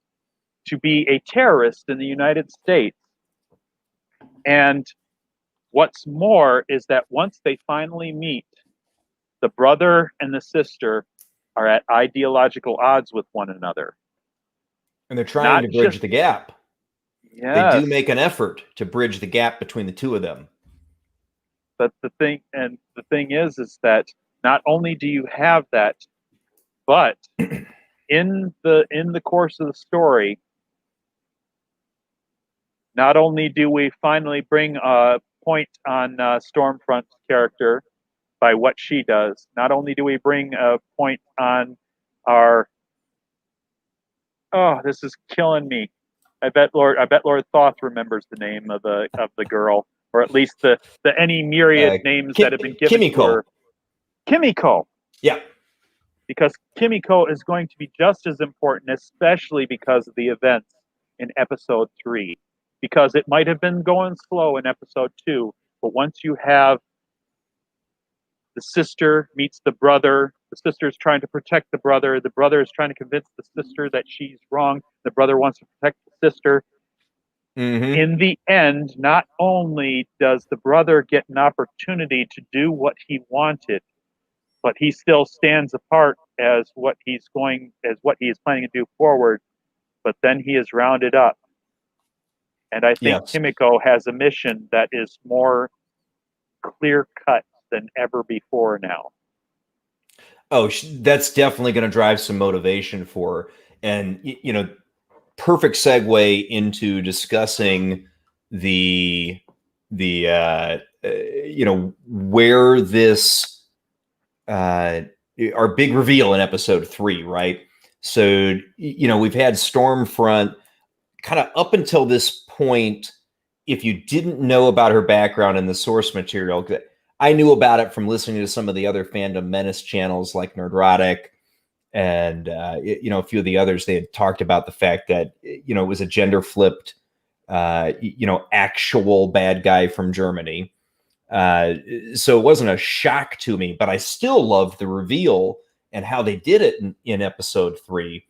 to be a terrorist in the United States. And what's more is that once they finally meet, the brother and the sister are at ideological odds with one another. And they're trying to bridge the gap. Yes. They do make an effort to bridge the gap between the two of them. But the thing is that not only do you have that, but in the course of the story, not only do we finally bring a point on Stormfront's character by what she does, not only do we bring a point on our, oh, this is killing me. I bet Lord Thoth remembers the name of the girl, or at least the any myriad names that have been given Kimiko. to her. Kimiko. Yeah. Because Kimiko is going to be just as important, especially because of the events in episode 3. Because it might have been going slow in episode 2, but once you have the sister meets the brother, the sister is trying to protect the brother is trying to convince the sister that she's wrong, the brother wants to protect the sister. Mm-hmm. In the end, not only does the brother get an opportunity to do what he wanted, but he still stands apart as what he is planning to do forward. But then he is rounded up. And I think Kimiko has a mission that is more clear-cut than ever before now. Oh, that's definitely going to drive some motivation for her. And, perfect segue into discussing the where this, our big reveal in episode 3, right? So, we've had Stormfront kind of up until this point. If you didn't know about her background in the source material, I knew about it from listening to some of the other Fandom Menace channels like Nerdrotic and, a few of the others. They had talked about the fact that, it was a gender flipped, actual bad guy from Germany. So it wasn't a shock to me, but I still loved the reveal and how they did it in episode 3.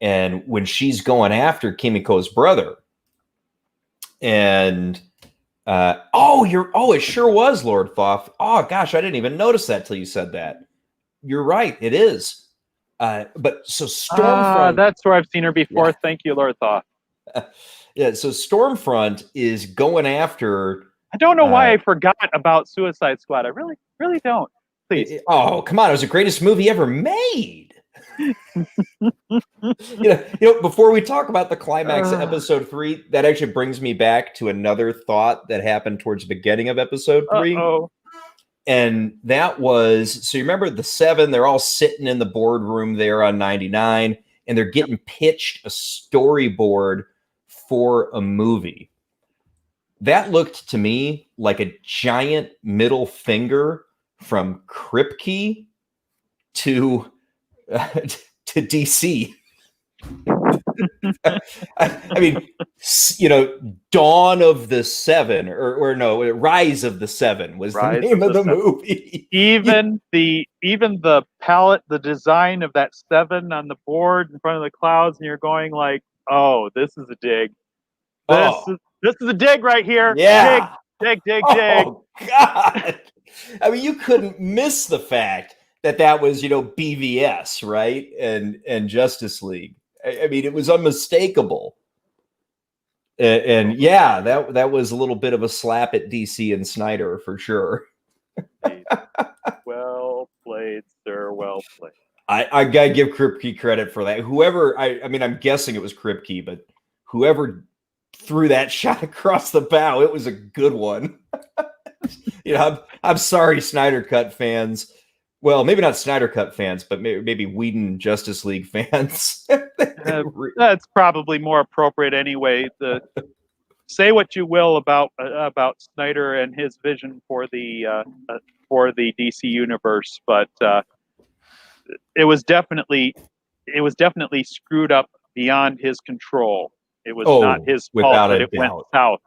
And when she's going after Kimiko's brother, and it sure was Lord Thoth. Oh gosh, I didn't even notice that till you said that. You're right, it is. But so Stormfront. That's where I've seen her before. Yeah. Thank you, Lord Thoth. Yeah, so Stormfront is going after. I don't know why I forgot about Suicide Squad. I really, really don't. Please. Oh, come on! It was the greatest movie ever made. Before we talk about the climax of episode 3, that actually brings me back to another thought that happened towards the beginning of episode 3. And that was, so you remember the 7, they're all sitting in the boardroom there on 99, and they're getting pitched a storyboard for a movie. That looked to me like a giant middle finger from Kripke to DC. I mean, Dawn of the Seven, or no, Rise of the Seven was the name of the movie. Even the palette, the design of that 7 on the board in front of the clouds, and you're going like, "Oh, this is a dig. This is a dig right here. Yeah, dig." Oh God! I mean, you couldn't miss the fact that was, BVS, right? And Justice League. I mean, it was unmistakable. And yeah, that was a little bit of a slap at DC and Snyder for sure. Well played, sir. Well played. I gotta give Kripke credit for that. Whoever, I mean, I'm guessing it was Kripke, but whoever threw that shot across the bow, it was a good one. I'm sorry, Snyder Cut fans. Well, maybe not Snyder Cut fans, but maybe Whedon Justice League fans. That's probably more appropriate anyway. Say what you will about Snyder and his vision for the DC universe, but it was definitely screwed up beyond his control. It was not his fault that it went doubt. south.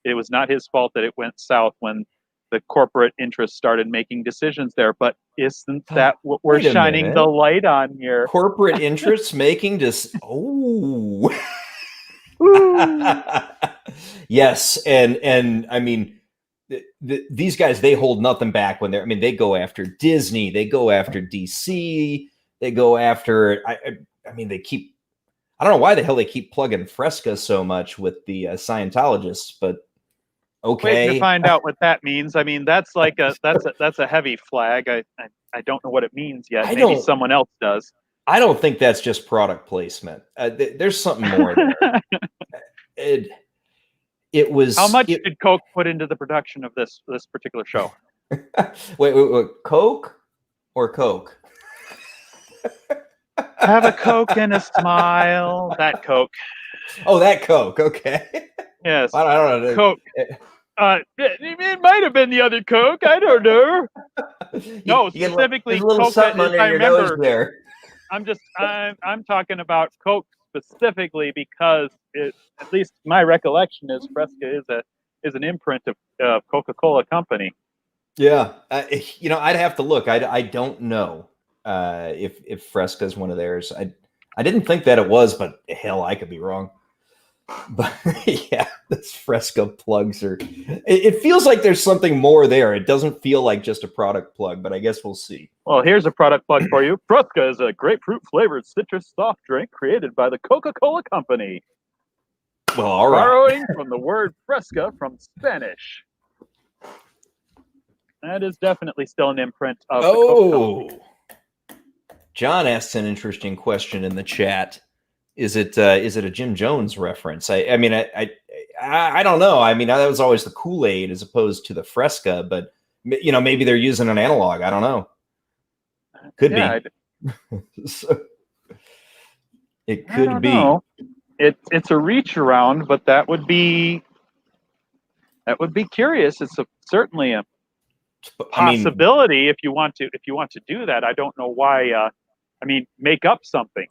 It was not his fault that it went south when the corporate interests started making decisions there. But isn't that what we're shining the light on here? Corporate interests making this. Oh. Yes, and I mean, these guys, they hold nothing back when they're. I mean, they go after Disney, they go after DC, they go after. I mean, they keep. I don't know why the hell they keep plugging Fresca so much with the Scientologists, but okay. Waiting to find out what that means. I mean, that's like that's a heavy flag. I don't know what it means yet. Maybe someone else does. I don't think that's just product placement. There's something more there. It was. How much did Coke put into the production of this particular show? wait, Coke or Coke? Have a Coke and a smile. That Coke. Oh, that Coke. Okay. Yes. I don't know. Coke. It might have been the other Coke. I don't know. No, specifically a little Coke. Something under your nose there. I'm talking about Coke specifically because at least my recollection is Fresca is an imprint of Coca-Cola Company. Yeah, I'd have to look. I don't know if Fresca is one of theirs. I didn't think that it was, but hell, I could be wrong. But yeah, this Fresca plugs are. It feels like there's something more there. It doesn't feel like just a product plug, but I guess we'll see. Well, here's a product plug for you. Fresca is a grapefruit flavored citrus soft drink created by the Coca-Cola Company. Well, all right. Borrowing from the word fresca from Spanish. That is definitely still an imprint of the Coca-Cola Company. John asked an interesting question in the chat. Is it a Jim Jones reference? I mean, I don't know. I mean, that was always the Kool-Aid as opposed to the Fresca, but maybe they're using an analog. I don't know. Could be. So, it could be. Know. It's a reach around, but that would be curious. It's certainly a possibility if you want to do that. I don't know why. Make up something.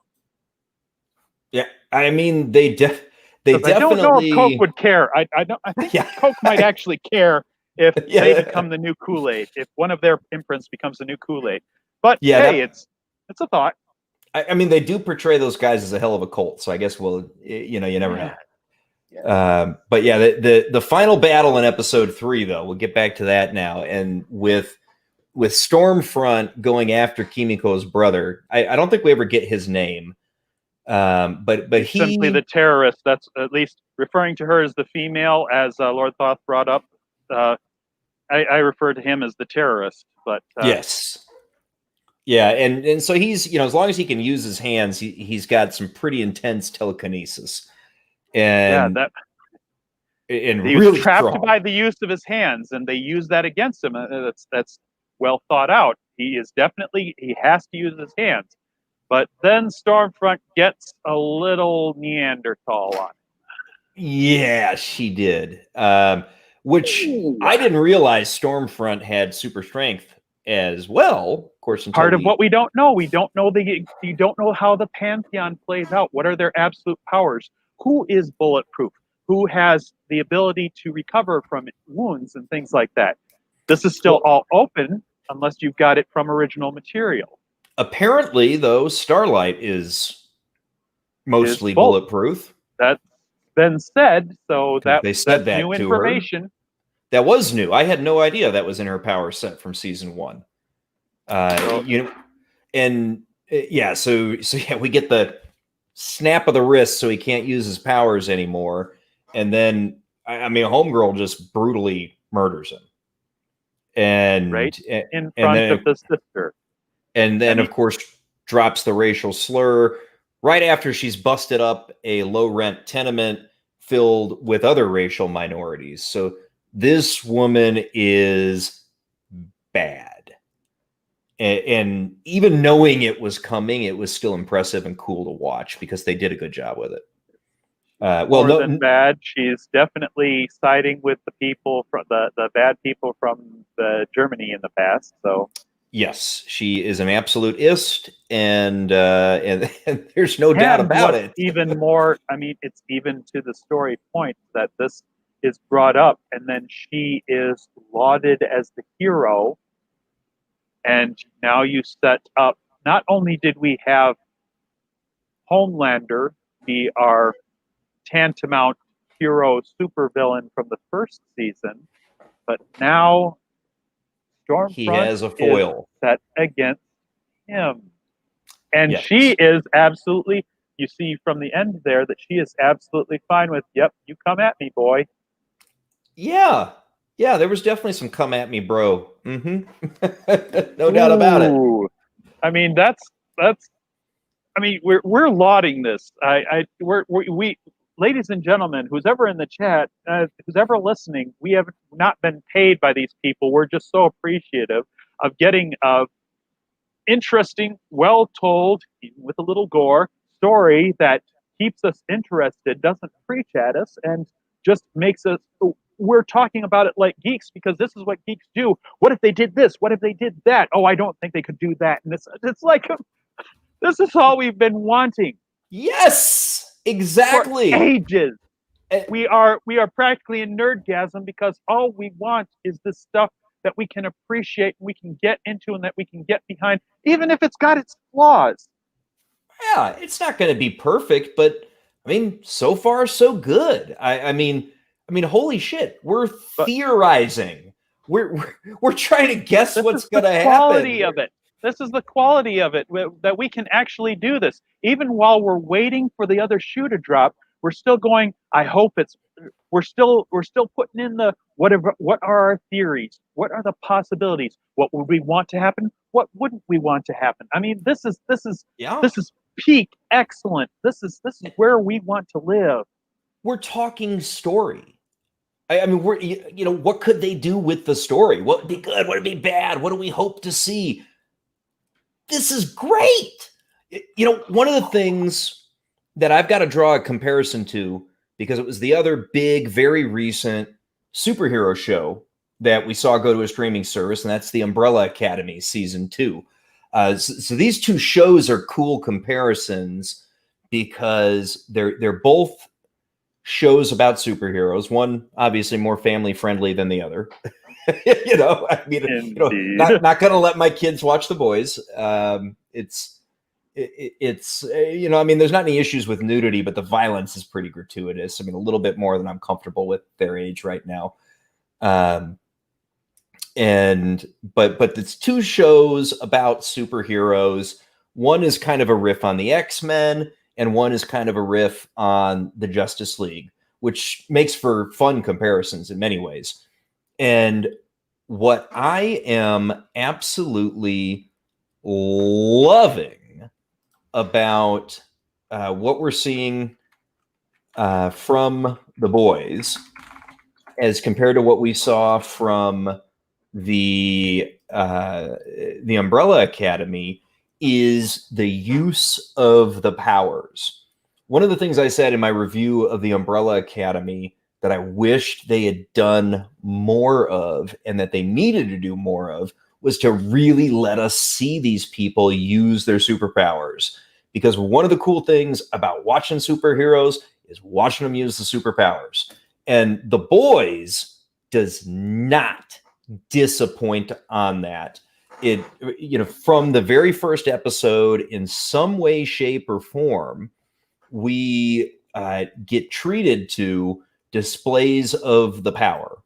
Yeah, I mean, they definitely. I don't know if Coke would care. I think Coke might actually care if they become the new Kool-Aid. If one of their imprints becomes the new Kool-Aid. But it's a thought. I mean, they do portray those guys as a hell of a cult, so I guess you never know. Yeah. But yeah, the final battle in episode 3, though, we'll get back to that now, and with Stormfront going after Kimiko's brother, I don't think we ever get his name. But he simply the terrorist. That's at least referring to her as the female, as Lord Thoth brought up. I refer to him as the terrorist. But yes, yeah, and so he's as long as he can use his hands, he's got some pretty intense telekinesis, and he really was trapped strong by the use of his hands, and they use that against him. That's well thought out. He has to use his hands. But then Stormfront gets a little Neanderthal on it. Yeah, she did. Which I didn't realize Stormfront had super strength as well. Of course, part of what we don't know. We don't know you don't know how the Pantheon plays out. What are their absolute powers? Who is bulletproof? Who has the ability to recover from wounds and things like that? This is still all open unless you've got it from original material. Apparently, though, Starlight is mostly bulletproof. That's been said, so that's that new information. Her. That was new. I had no idea that was in her power set from season 1. So we get the snap of the wrist, so he can't use his powers anymore, and then Homegirl just brutally murders him, and in front of the sister. And then, of course, drops the racial slur right after she's busted up a low-rent tenement filled with other racial minorities. So this woman is bad. And even knowing it was coming, it was still impressive and cool to watch because they did a good job with it. More than bad, she's definitely siding with the people from the bad people from Germany in the past. So. Yes, she is an absolute ist, and there's no doubt And about what's it. even more, I mean, it's even to the story point that this is brought up, and then she is lauded as the hero. And now you set up, not only did we have Homelander be our tantamount hero supervillain from the first season, but now He Stormfront has a is foil. set against him. And Yes. she is absolutely, you see from the end there that she is absolutely fine with, yep, you come at me, boy. Yeah. Yeah, there was definitely some come at me, bro. No doubt about it. Ooh. I mean, I mean, we're lauding this. We, ladies and gentlemen, who's ever in the chat, who's ever listening, we have not been paid by these people. We're just so appreciative of getting a interesting, well told, with a little gore story that keeps us interested, doesn't preach at us, and just makes us. We're talking about it like geeks because this is what geeks do. What if they did this? What if they did that? Oh, I don't think they could do that. And it's like this is all we've been wanting Yes, for exactly. ages. We are practically in nerdgasm because all we want is this stuff that we can appreciate, we can get into, and that we can get behind, even if it's got its flaws. Yeah, it's not going to be perfect, but I mean, so far so good. I mean, holy shit, we're But theorizing. We're trying to guess this what's is the going to quality happen. of it. This is the quality of it that we can actually do this. Even while we're waiting for the other shoe to drop, we're still going. I hope it's. We're still putting in the whatever. What are our theories? What are the possibilities? What would we want to happen? What wouldn't we want to happen? I mean, Yeah, this is peak excellent. This is where we want to live. we're talking story. I mean, what could they do with the story? What would be good? What would be bad? What do we hope to see? This is great. One of the things that I've got to draw a comparison to, because it was the other big, very recent superhero show that we saw go to a streaming service, and that's the Umbrella Academy season 2. So these two shows are cool comparisons because they're both shows about superheroes. One obviously more family friendly than the other. I mean, Indeed. not going to let my kids watch The Boys. It's I mean, there's not any issues with nudity, but the violence is pretty gratuitous. I mean, a little bit more than I'm comfortable with their age right now. But it's two shows about superheroes. One is kind of a riff on the X-Men, and one is kind of a riff on the Justice League, which makes for fun comparisons in many ways. And what I am absolutely loving about what we're seeing from The Boys as compared to what we saw from the Umbrella Academy is the use of the powers. One of the things I said in my review of the Umbrella Academy that I wished they had done more of and that they needed to do more of was to really let us see these people use their superpowers. Because one of the cool things about watching superheroes is watching them use the superpowers. And The Boys does not disappoint on that. It, from the very first episode, in some way, shape, or form, we get treated to displays of the power.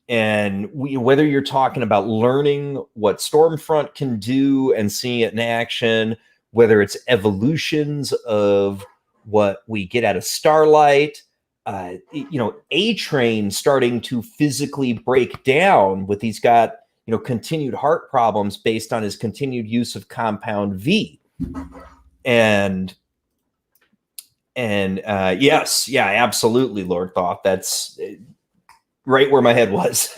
And whether you're talking about learning what Stormfront can do and seeing it in action, whether it's evolutions of what we get out of Starlight, A-Train starting to physically break down with he's got, continued heart problems based on his continued use of compound V. And yes, yeah, absolutely, Lord Thoth. That's right where my head was.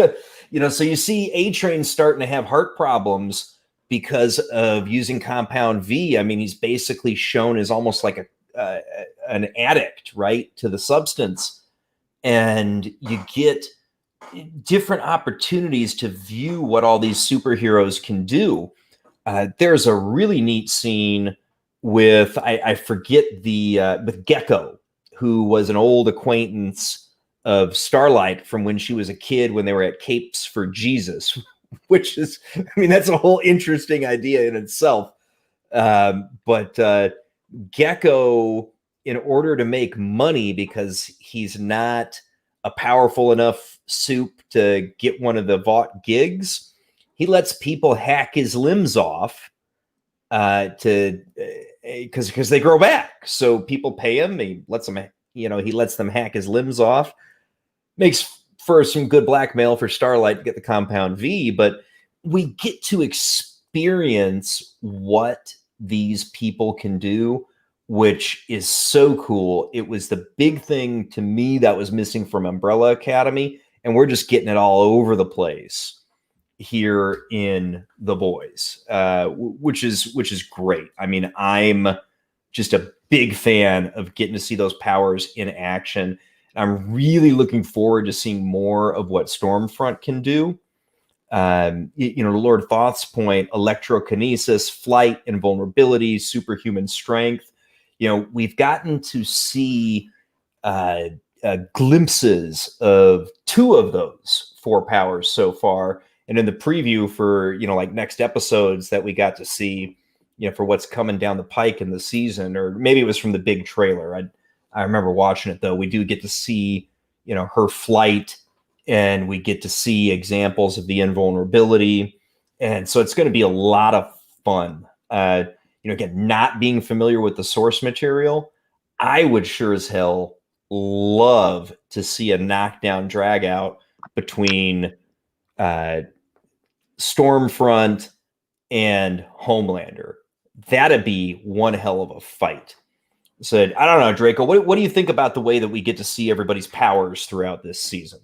So you see A-Train starting to have heart problems because of using compound V. I mean, he's basically shown as almost like an addict, right, to the substance. And you get different opportunities to view what all these superheroes can do. There's a really neat scene with I forget the with Gecko, who was an old acquaintance of Starlight from when she was a kid when they were at Capes for Jesus, which is, I mean, that's a whole interesting idea in itself. But Gecko, in order to make money, because he's not a powerful enough soup to get one of the Vought gigs, he lets people hack his limbs off to because they grow back. So people pay him. He lets them, he lets them hack his limbs off. Makes for some good blackmail for Starlight to get the compound V. But we get to experience what these people can do, which is so cool. It was the big thing to me that was missing from Umbrella Academy, and we're just getting it all over the place here in The Boys, which is great. I mean, I'm just a big fan of getting to see those powers in action. I'm really looking forward to seeing more of what Stormfront can do. To Lord Thoth's point, electrokinesis, flight, invulnerability, superhuman strength. We've gotten to see glimpses of 2 of those 4 powers so far. And in the preview for, like next episodes that we got to see, for what's coming down the pike in the season, or maybe it was from the big trailer. I remember watching it though. We do get to see, her flight, and we get to see examples of the invulnerability. And so it's going to be a lot of fun. Again, not being familiar with the source material, I would sure as hell love to see a knockdown drag out between Stormfront and Homelander. That'd be one hell of a fight. So I don't know, Draco, what do you think about the way that we get to see everybody's powers throughout this season?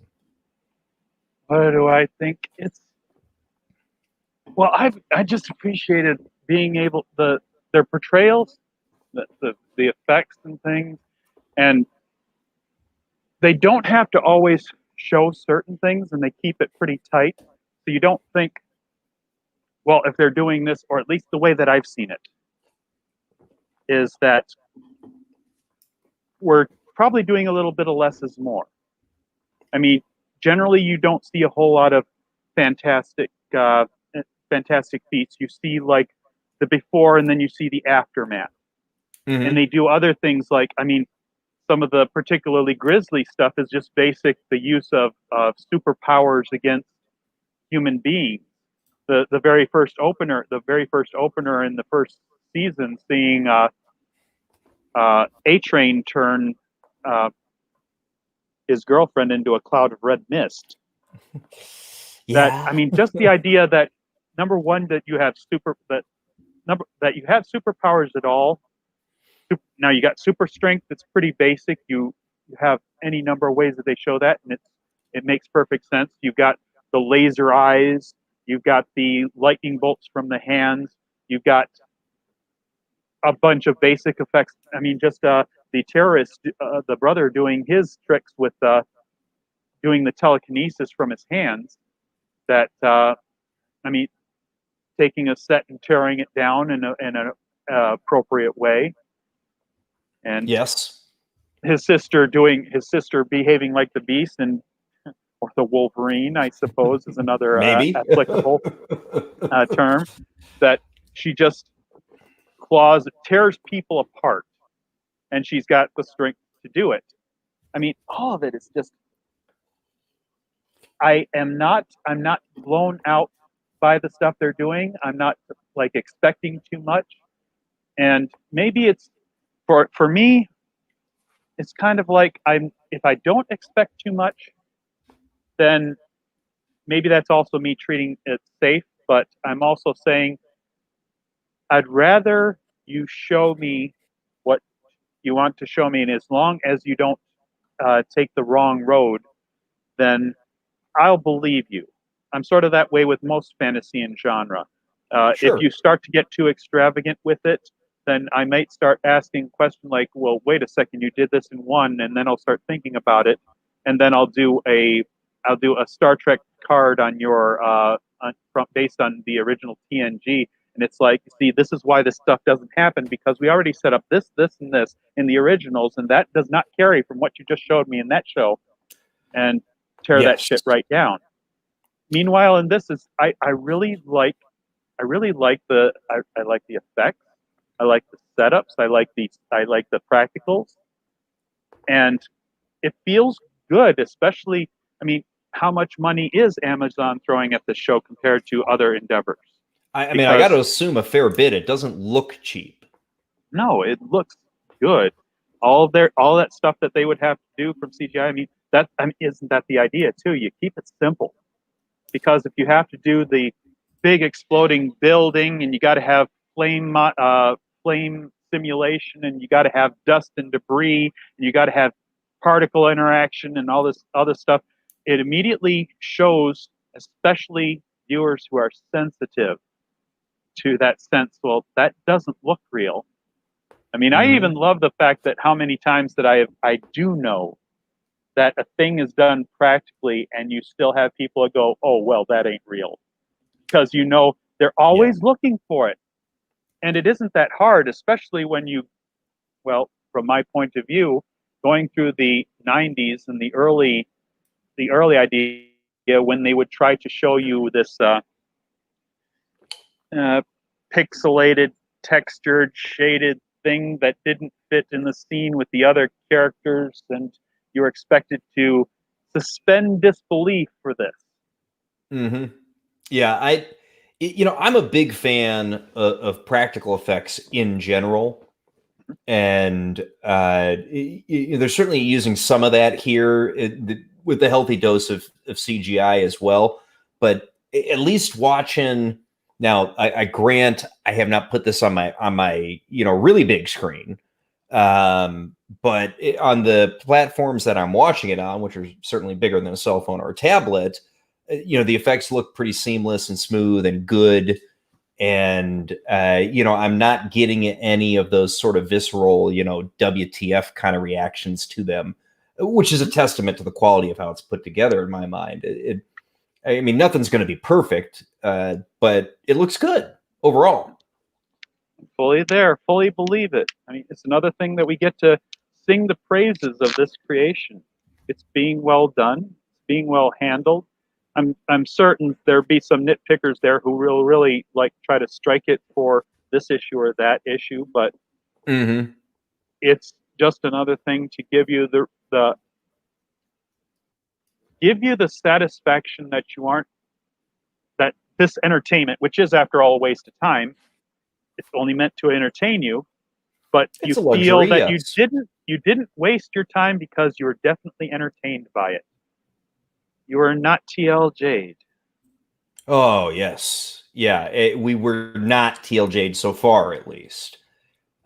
What do I think? Well, I just appreciated being able their portrayals, the effects and things, and they don't have to always show certain things, and they keep it pretty tight, so you don't think, well, if they're doing this, or at least the way that I've seen it, is that we're probably doing a little bit of less is more. I mean, generally, you don't see a whole lot of fantastic feats. You see like the before, and then you see the aftermath. Mm-hmm. And they do other things like, I mean, some of the particularly grisly stuff is just basic, the use of superpowers against human beings. The very first opener in the first season, seeing A-Train turn his girlfriend into a cloud of red mist. Yeah. That, I mean, just the idea that, number one, that you have superpowers at all. Now you got super strength. It's pretty basic. You have any number of ways that they show that, and it makes perfect sense. You've got the laser eyes. You've got the lightning bolts from the hands. You've got a bunch of basic effects. I mean, just the terrorist, the brother doing his tricks with doing the telekinesis from his hands. That I mean, taking a set and tearing it down in an appropriate way. And yes, his sister behaving like the Beast, and or the Wolverine, I suppose, is another applicable term. That she just tears people apart, and she's got the strength to do it. I mean, all of it is just. I'm not blown out by the stuff they're doing. I'm not like expecting too much, and maybe it's for me. It's kind of like if I don't expect too much, then maybe that's also me treating it safe. But I'm also saying I'd rather you show me what you want to show me, and as long as you don't take the wrong road, then I'll believe you. I'm sort of that way with most fantasy and genre. Sure. If you start to get too extravagant with it, then I might start asking questions like, well, wait a second, you did this in one, and then I'll start thinking about it, and then I'll do a Star Trek card on your based on the original TNG, And it's like, see, this is why this stuff doesn't happen, because we already set up this, this, and this in the originals, and that does not carry from what you just showed me in that show, and tear that Yes. shit right down. Meanwhile, in this is I really like the I like the effects, I like the setups, I like the practicals, and it feels good, especially, I mean, how much money is Amazon throwing at the show compared to other endeavors? I mean, I got to assume a fair bit. It doesn't look cheap. No, it looks good. All that stuff that they would have to do from CGI. I mean, isn't that the idea too? You keep it simple, because if you have to do the big exploding building, and you got to have flame simulation, and you got to have dust and debris, and you got to have particle interaction and all this other stuff, it immediately shows, especially viewers who are sensitive to that sense, well, that doesn't look real. I mean, I even love the fact that how many times that I do know that a thing is done practically, and you still have people go, oh, well, that ain't real. Because they're always looking for it. And it isn't that hard, especially when from my point of view, going through the 90s and the early idea, when they would try to show you this pixelated, textured, shaded thing that didn't fit in the scene with the other characters, and you were expected to suspend disbelief for this. Yeah, I'm a big fan of practical effects in general, and they're certainly using some of that here with a healthy dose of CGI as well. But at least watching now, I grant I have not put this on my really big screen, but on the platforms that I'm watching it on, which are certainly bigger than a cell phone or a tablet, the effects look pretty seamless and smooth and good. And, I'm not getting any of those sort of visceral, WTF kind of reactions to them, which is a testament to the quality of how it's put together in my mind. I mean, nothing's going to be perfect, but it looks good overall. Fully believe it. I mean, it's another thing that we get to sing the praises of this creation. It's being well done, it's being well handled. I'm certain there'll be some nitpickers there who will really like try to strike it for this issue or that issue, but it's just another thing to give you the satisfaction that that this entertainment, which is after all a waste of time, it's only meant to entertain you, but you feel that you didn't waste your time, because you were definitely entertained by it. You are not TLJ'd. Oh, yes. Yeah, we were not TLJ'd so far, at least.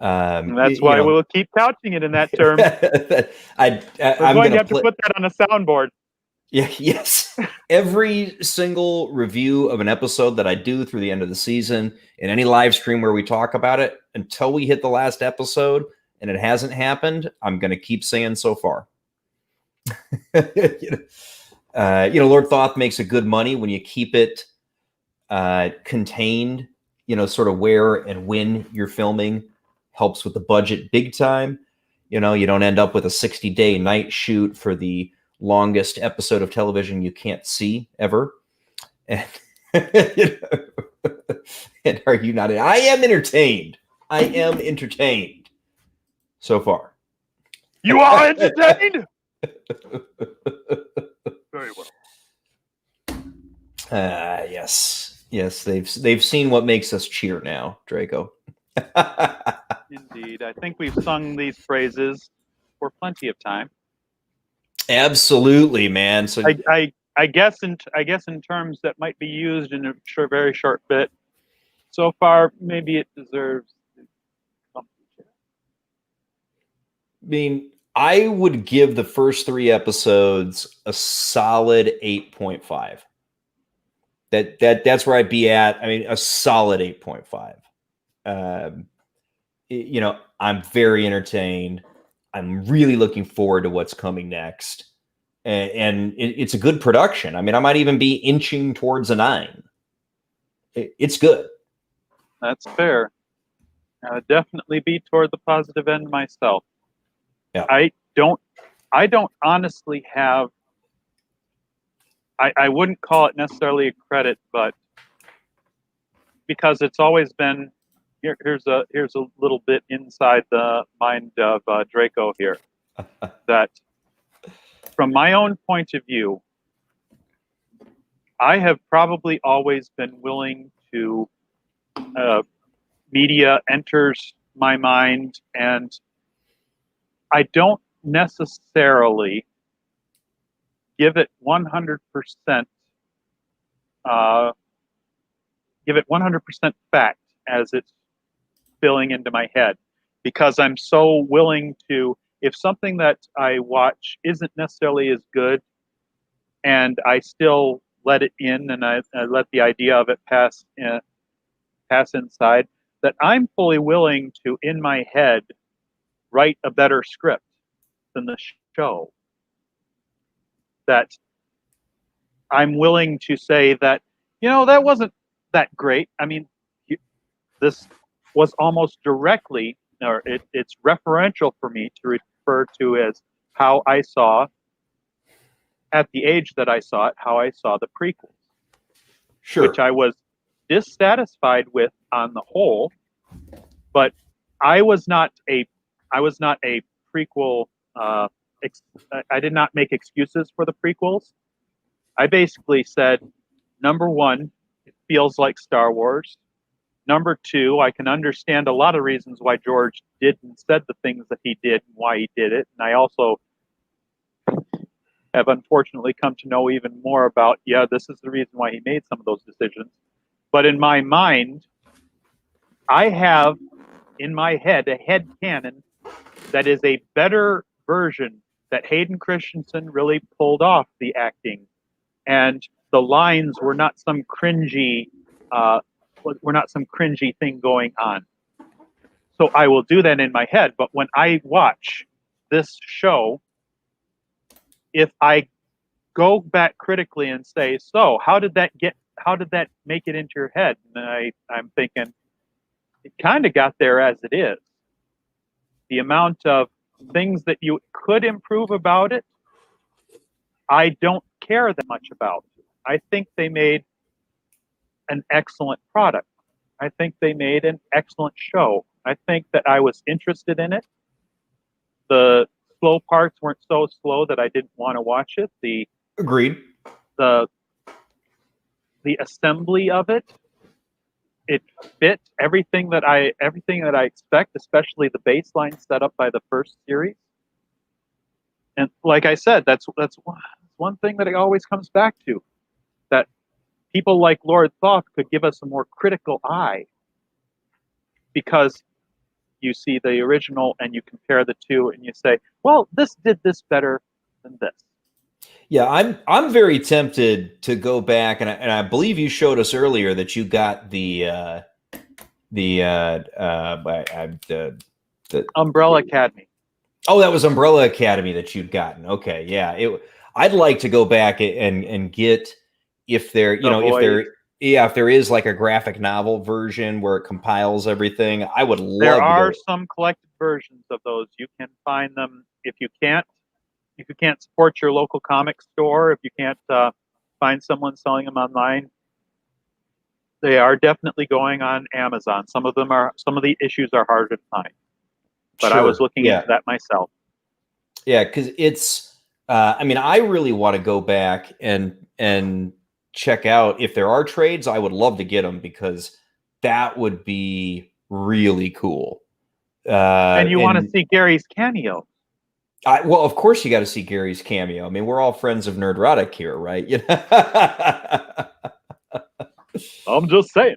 And that's why we'll keep couching it in that term. We're going to have to put that on a soundboard. Yeah, yes. Every single review of an episode that I do through the end of the season, in any live stream where we talk about it, until we hit the last episode and it hasn't happened, I'm going to keep saying so far. Lord Thoth makes a good money when you keep it contained, sort of where and when you're filming. Helps with the budget big time. You don't end up with a 60-day night shoot for the longest episode of television you can't see ever. And, and are you not? I am entertained. I am entertained so far. You are entertained? Very well. Yes. They've seen what makes us cheer now, Draco. Indeed. I think we've sung these phrases for plenty of time. Absolutely, man. So I guess in terms that might be used in a very short bit. So far, maybe it deserves something. I mean, I would give the first 3 episodes a solid 8.5. That's where I'd be at. I mean, a solid 8.5. I'm very entertained. I'm really looking forward to what's coming next. And it's a good production. I mean, I might even be inching towards a 9. It's good. That's fair. Definitely be toward the positive end myself. Yeah. I don't honestly have. I wouldn't call it necessarily a credit, but because it's always been here's a little bit inside the mind of Draco here, that from my own point of view, I have probably always been willing to media enters my mind, and I don't necessarily give it 100%. Give it 100% fact as it's filling into my head, because I'm so willing to, if something that I watch isn't necessarily as good, and I still let it in, and I let the idea of it pass inside, that I'm fully willing to, in my head, write a better script than the show. That I'm willing to say that, that wasn't that great. I mean, this was almost directly, or it's referential for me to refer to as how I saw, at the age that I saw it, how I saw the prequels. Sure. Which I was dissatisfied with on the whole, but I was not a prequel. I did not make excuses for the prequels. I basically said, number one, it feels like Star Wars. Number two, I can understand a lot of reasons why George did and said the things that he did and why he did it. And I also have unfortunately come to know even more about, this is the reason why he made some of those decisions. But in my mind, I have in my head a head canon that is a better version, that Hayden Christensen really pulled off the acting, and the lines were not some cringy thing going on. So I will do that in my head. But when I watch this show, if I go back critically and say, so how did that make it into your head? And I'm thinking, it kind of got there as it is. The amount of things that you could improve about it, I don't care that much about. I think they made an excellent product. I think they made an excellent show. I think that I was interested in it. The slow parts weren't so slow that I didn't want to watch it. Agreed. The assembly of it fit everything that I expect, especially the baseline set up by the first series. And like I said, that's one thing that it always comes back to, that people like Lord Thoth could give us a more critical eye, because you see the original and you compare the two and you say, well, this did this better than this. Yeah, I'm very tempted to go back, and I believe you showed us earlier that you got the Umbrella Academy. Oh, that was Umbrella Academy that you'd gotten. Okay, yeah. I'd like to go back and get, if there is like a graphic novel version where it compiles everything. I would love. There are some collected versions of those. You can find them. If you can't support your local comic store, if you can't find someone selling them online, they are definitely going on Amazon. Some of the issues are harder to find. But sure. I was looking into that myself. Yeah, because it's, I really want to go back and check out if there are trades. I would love to get them, because that would be really cool. And you want to see Gary's cameo. Well, of course you got to see Gary's cameo. I mean, we're all friends of Nerdrotic here, right? I'm just saying.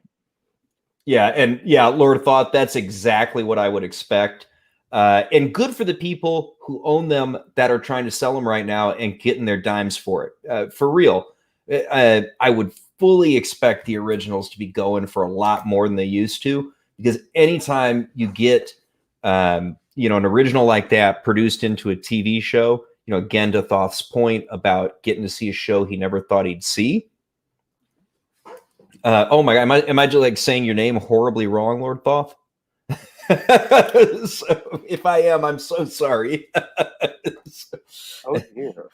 Yeah, and Lord Thoth, that's exactly what I would expect. And good for the people who own them that are trying to sell them right now and getting their dimes for it. For real, I would fully expect the originals to be going for a lot more than they used to, because anytime you get, an original like that produced into a TV show, again, to Thoth's point about getting to see a show he never thought he'd see, Oh my God, am I just like saying your name horribly wrong, Lord Thoth? So if I am, I'm so sorry. Oh dear.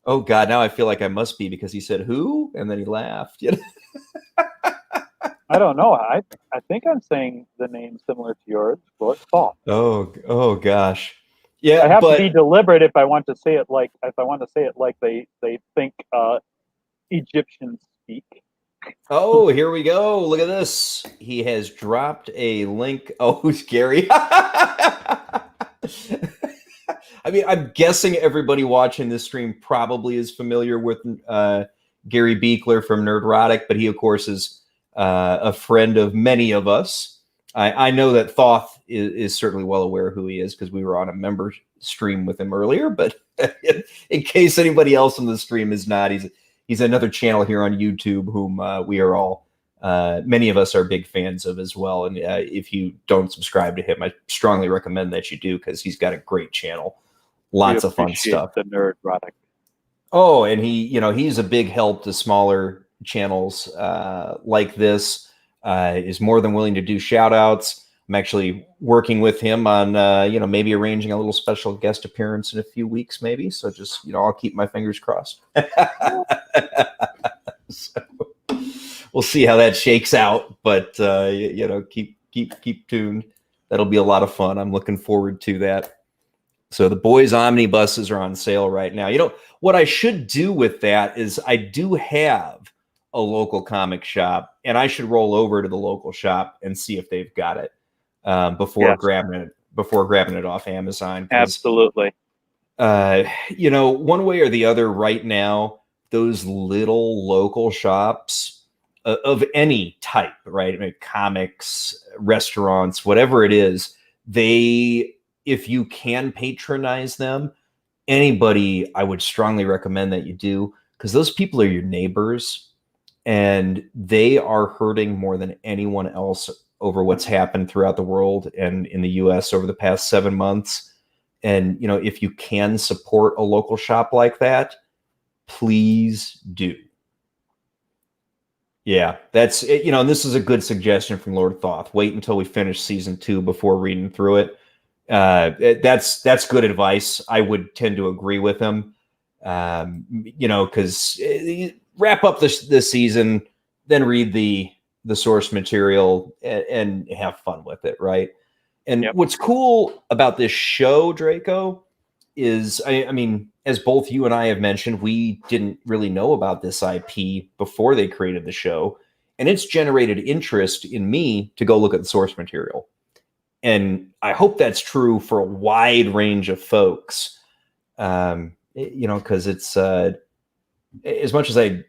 Oh God, now I feel like I must be because he said who, and then he laughed. You know? I don't know. I think I'm saying the name similar to yours, Lord Thought. Oh gosh, I yeah, have to but be deliberate if I want to say it like they think Egyptians speak. oh, here we go. Look at this. He has dropped a link. Oh, Gary. I mean, I'm guessing everybody watching this stream probably is familiar with Gary Beekler from Nerdrotic, but he, of course, is a friend of many of us. I know that Thoth is certainly well aware who he is because we were on a member stream with him earlier. But in case anybody else on the stream is not, he's another channel here on YouTube whom we are all many of us are big fans of as well. And if you don't subscribe to him, I strongly recommend that you do because he's got a great channel. Lots of fun stuff. The Nerdrotic. Oh, and he's a big help to smaller channels like this. Is more than willing to do shout outs. I'm actually working with him on maybe arranging a little special guest appearance in a few weeks, maybe. So just I'll keep my fingers crossed. So, we'll see how that shakes out, but keep tuned. That'll be a lot of fun. I'm looking forward to that. So the boys omnibuses are on sale right now. What I should do with that is I do have a local comic shop, and I should roll over to the local shop and see if they've got it before grabbing it off Amazon. Absolutely. One way or the other right now, those little local shops of any type, right? I mean, comics, restaurants, whatever it is, if you can patronize them, anybody, I would strongly recommend that you do, because those people are your neighbors and they are hurting more than anyone else over what's happened throughout the world and in the US over the past 7 months. And, if you can support a local shop like that, please do. Yeah, that's it. And this is a good suggestion from Lord Thoth. Wait until we finish season 2 before reading through it. That's good advice. I would tend to agree with him. Because wrap up this season, then read the source material and have fun with it, right? And what's cool about this show, Draco, is I mean, as both you and I have mentioned, we didn't really know about this IP before they created the show, and it's generated interest in me to go look at the source material. And I hope that's true for a wide range of folks, because it's as much as I,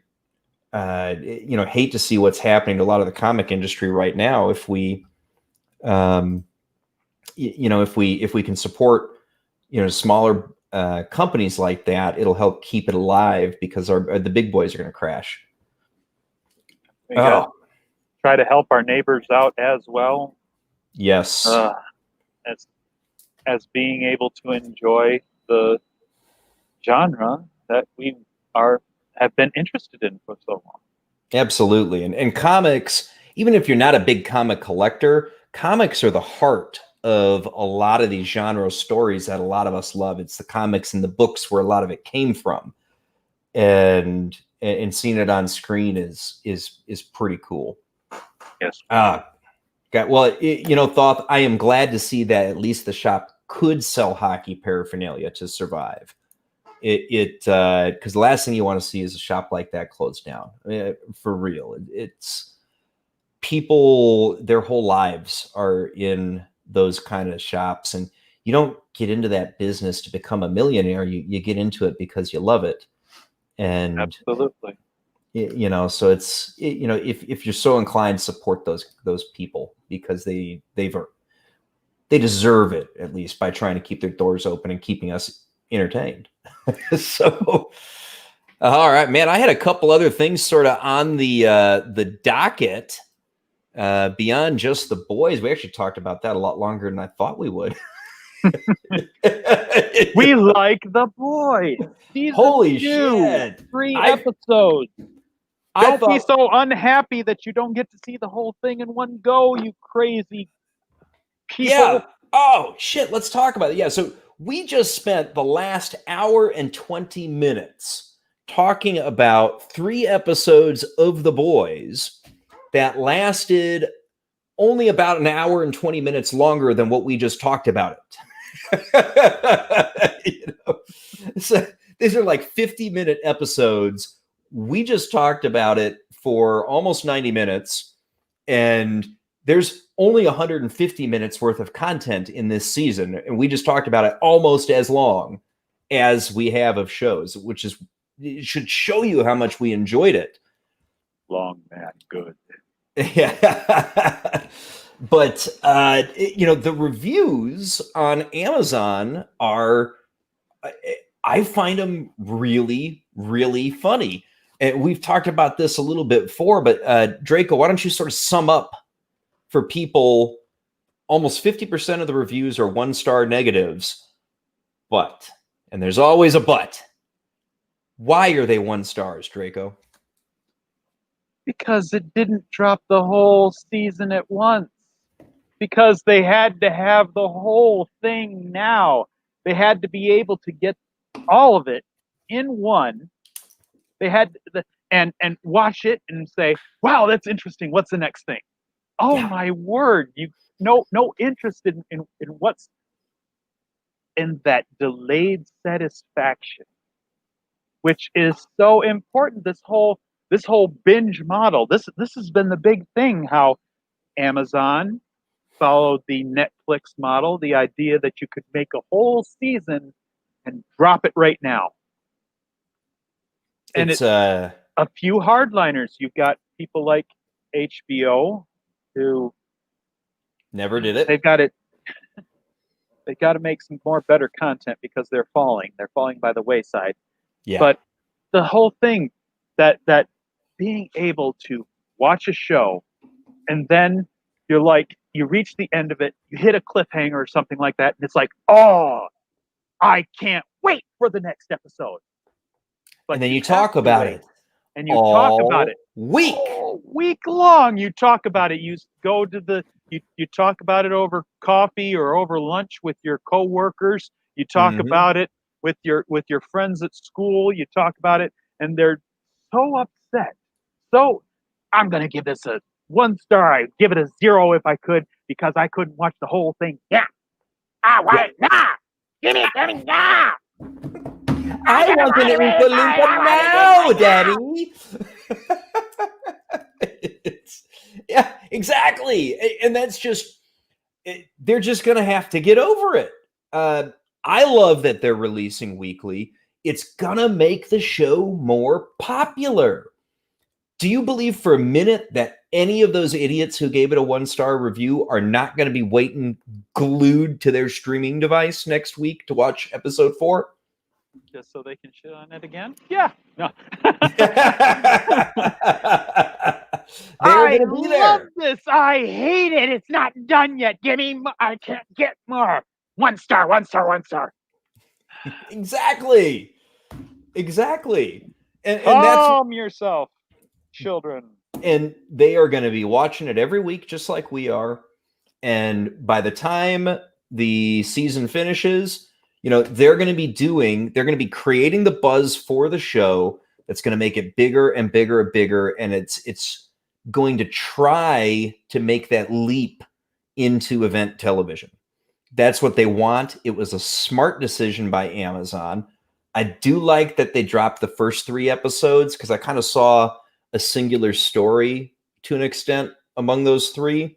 hate to see what's happening to a lot of the comic industry right now. If we, if we can support, smaller companies like that, it'll help keep it alive because the big boys are going to crash. Try to help our neighbors out as well. Yes. As being able to enjoy the genre that we have been interested in for so long. Absolutely. And comics, even if you're not a big comic collector, comics are the heart of a lot of these genre stories that a lot of us love. It's the comics and the books where a lot of it came from. And seeing it on screen is pretty cool. Yes. Thoth, I am glad to see that at least the shop could sell hockey paraphernalia to survive. Because the last thing you want to see is a shop like that close down. For real. It's people, their whole lives are in those kind of shops, and you don't get into that business to become a millionaire. You get into it because you love it. And absolutely. So it's if you're so inclined, support those people because they deserve it, at least by trying to keep their doors open and keeping us entertained. So all right, man, I had a couple other things sort of on the docket beyond just the boys. We actually talked about that a lot longer than I thought we would. We like the boys. Holy shit. 3 episodes. Don't be so unhappy that you don't get to see the whole thing in one go, you crazy people. Yeah. Oh, shit. Let's talk about it. Yeah. So we just spent the last hour and 20 minutes talking about 3 episodes of The Boys that lasted only about an hour and 20 minutes longer than what we just talked about it. You know? So these are like 50-minute episodes. We just talked about it for almost 90 minutes, and there's only 150 minutes worth of content in this season, and we just talked about it almost as long as we have of shows, which is, it should show you how much we enjoyed it. Long, man, good. Yeah. But you know, the reviews on Amazon are, I find them really, really funny. And we've talked about this a little bit before, but Draco, why don't you sort of sum up for people? Almost 50% of the reviews are 1-star negatives, but, and there's always a but. Why are they 1 stars, Draco? Because it didn't drop the whole season at once. Because they had to have the whole thing now. They had to be able to get all of it in one. They had and watch it and say, "Wow, that's interesting. What's the next thing?" Oh Yeah. my word! You no interest in what's in that delayed satisfaction, which is so important. This whole binge model. This has been the big thing. How Amazon followed the Netflix model, the idea that you could make a whole season and drop it right now. And it's a few hardliners. You've got people like HBO who never did it. They've got it. They got to make some more better content because they're falling. They're falling by the wayside. Yeah. But the whole thing that being able to watch a show and then you're like, you reach the end of it, you hit a cliffhanger or something like that, and it's like, oh, I can't wait for the next episode. But and then you talk about it. And you talk about it week. all week long. You talk about it. You go to you talk about it over coffee or over lunch with your coworkers. You talk about it with your friends at school. You talk about it, and they're so upset. So I'm gonna give this a 1 star. I'd give it a 0 if I could, because I couldn't watch the whole thing. Yeah. Nah. Give me nah. I want an Oompa Loompa now, Daddy. Yeah, exactly. And that's just, they're just going to have to get over it. I love that they're releasing weekly. It's going to make the show more popular. Do you believe for a minute that any of those idiots who gave it a 1-star review are not going to be waiting glued to their streaming device next week to watch episode 4? Just so they can shit on it again? Yeah. No. I love this. I hate it. It's not done yet. Give me more. I can't get more. 1 star, 1 star, 1 star. Exactly. And calm yourself, children. And they are going to be watching it every week, just like we are. And by the time the season finishes, you know, they're going to be creating the buzz for the show that's going to make it bigger and bigger and bigger. And it's going to try to make that leap into event television. That's what they want. It was a smart decision by Amazon. I do like that they dropped the first 3 episodes, because I kind of saw a singular story to an extent among those 3.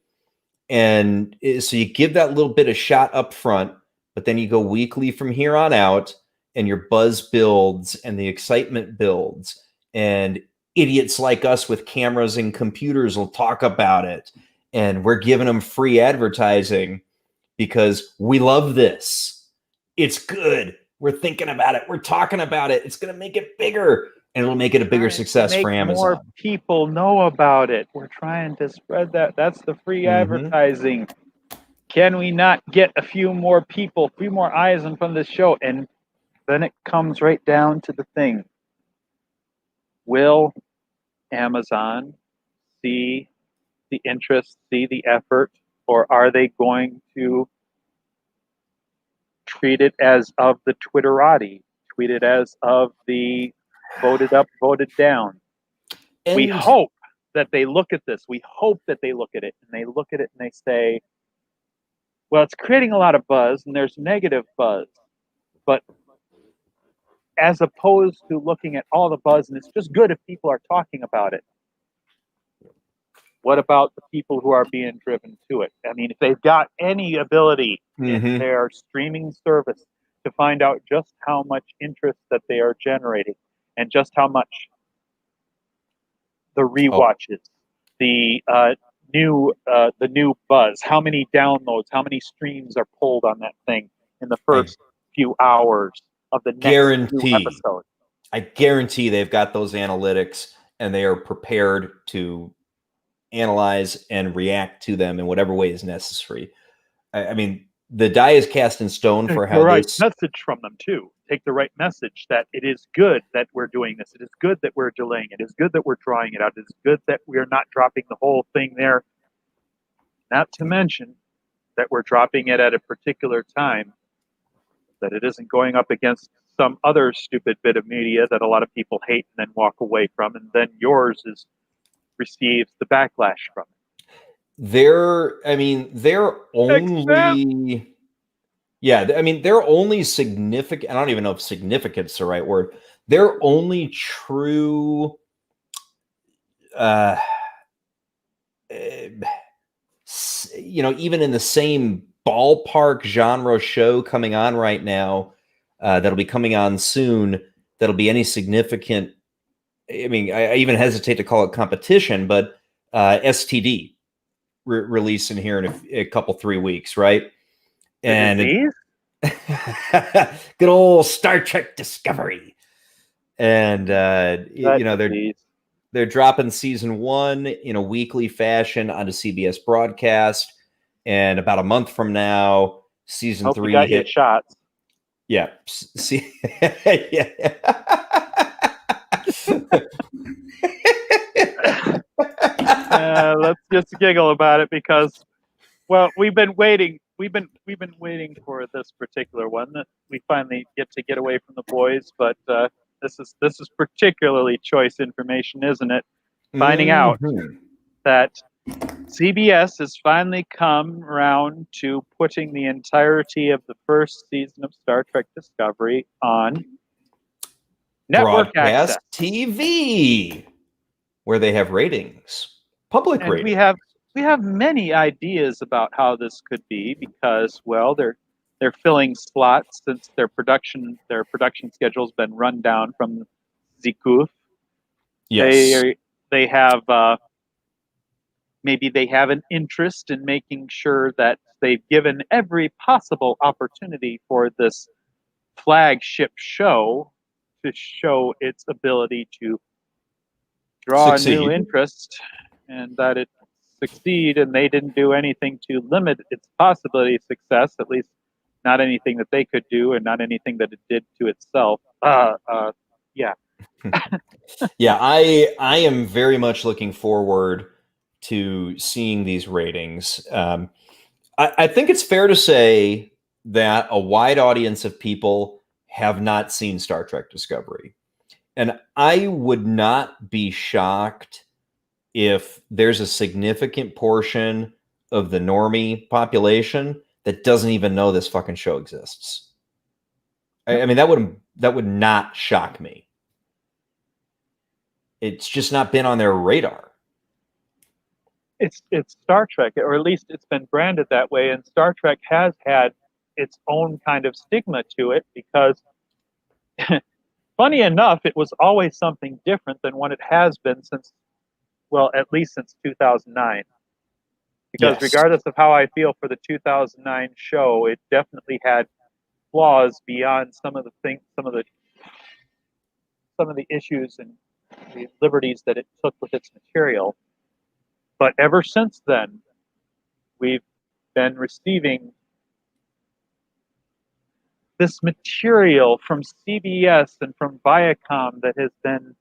And so you give that little bit of shot up front, but then you go weekly from here on out, and your buzz builds and the excitement builds. And idiots like us with cameras and computers will talk about it. And we're giving them free advertising because we love this. It's good. We're thinking about it. We're talking about it. It's going to make it bigger, and it'll make it a bigger success for Amazon. More people know about it. We're trying to spread that. That's the free advertising. Can we not get a few more people, a few more eyes in front of this show? And then it comes right down to the thing. Will Amazon see the interest, see the effort, or are they going to treat it as of the Twitterati, treat it as of the voted up, voted down? We And hope that they look at this. We hope that they look at it and they look at it and they say, well, it's creating a lot of buzz and there's negative buzz. But as opposed to looking at all the buzz and it's just good if people are talking about it, what about the people who are being driven to it? I mean, if they've got any ability in their streaming service to find out just how much interest that they are generating and just how much the rewatches, the new buzz, how many downloads, how many streams are pulled on that thing in the first few hours of the next new episode. I guarantee they've got those analytics and they are prepared to analyze and react to them in whatever way is necessary. I mean, the die is cast in stone for how the right this message from them too. Take the right message that it is good that we're doing this. It is good that we're delaying it. It is good that we're drawing it out. It is good that we are not dropping the whole thing there. Not to mention that we're dropping it at a particular time, that it isn't going up against some other stupid bit of media that a lot of people hate and then walk away from, and then yours receives the backlash from it. They're only significant. I don't even know if significance is the right word. Their only true even in the same ballpark genre show coming on right now, that'll be coming on soon, that'll be any significant. I mean, I even hesitate to call it competition, but STD releasing here in a couple 3 weeks, right? And good old Star Trek Discovery, and they're dropping season 1 in a weekly fashion onto CBS broadcast, and about a month from now, season 3 got hit shots. Yeah, see, yeah. Let's just giggle about it because, well, we've been waiting. We've been waiting for this particular one that we finally get away from the boys. But this is particularly choice information, isn't it? Finding out that CBS has finally come around to putting the entirety of the first season of Star Trek Discovery on network broadcast access TV, where they have ratings. Public and ratings. we have many ideas about how this could be because, well, they're filling slots since their production schedule's been run down from Zikuf. Yes. They have maybe they have an interest in making sure that they've given every possible opportunity for this flagship show to show its ability to draw Succeed. new interest and that it succeed, and they didn't do anything to limit its possibility of success, at least not anything that they could do and not anything that it did to itself. Yeah. Yeah, I am very much looking forward to seeing these ratings. I think it's fair to say that a wide audience of people have not seen Star Trek Discovery. And I would not be shocked if there's a significant portion of the normie population that doesn't even know this fucking show exists. I mean, that would not shock me. It's just not been on their radar. It's Star Trek, or at least it's been branded that way, and Star Trek has had its own kind of stigma to it because funny enough, it was always something different than what it has been since, well, at least since 2009. Because regardless of how I feel for the 2009 show, it definitely had flaws beyond some of the issues and the liberties that it took with its material. But ever since then, we've been receiving this material from CBS and from Viacom that has been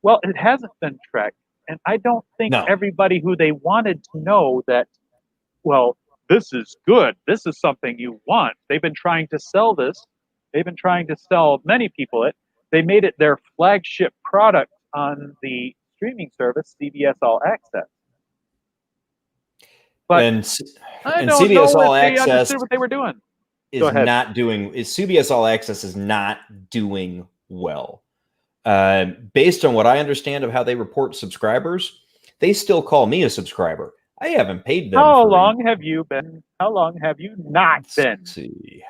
Well, it hasn't been Trek, and I don't think No. everybody who they wanted to know that, well, this is good. This is something you want. They've been trying to sell this. They've been trying to sell many people it. They made it their flagship product on the streaming service, CBS All Access. But and I and don't CBS know All if they Access understood what they were doing. is Go ahead. not doing. CBS All Access is not doing well. Based on what I understand of how they report subscribers, they still call me a subscriber. I haven't paid them. How long have you been? How long have you not been? Let's see.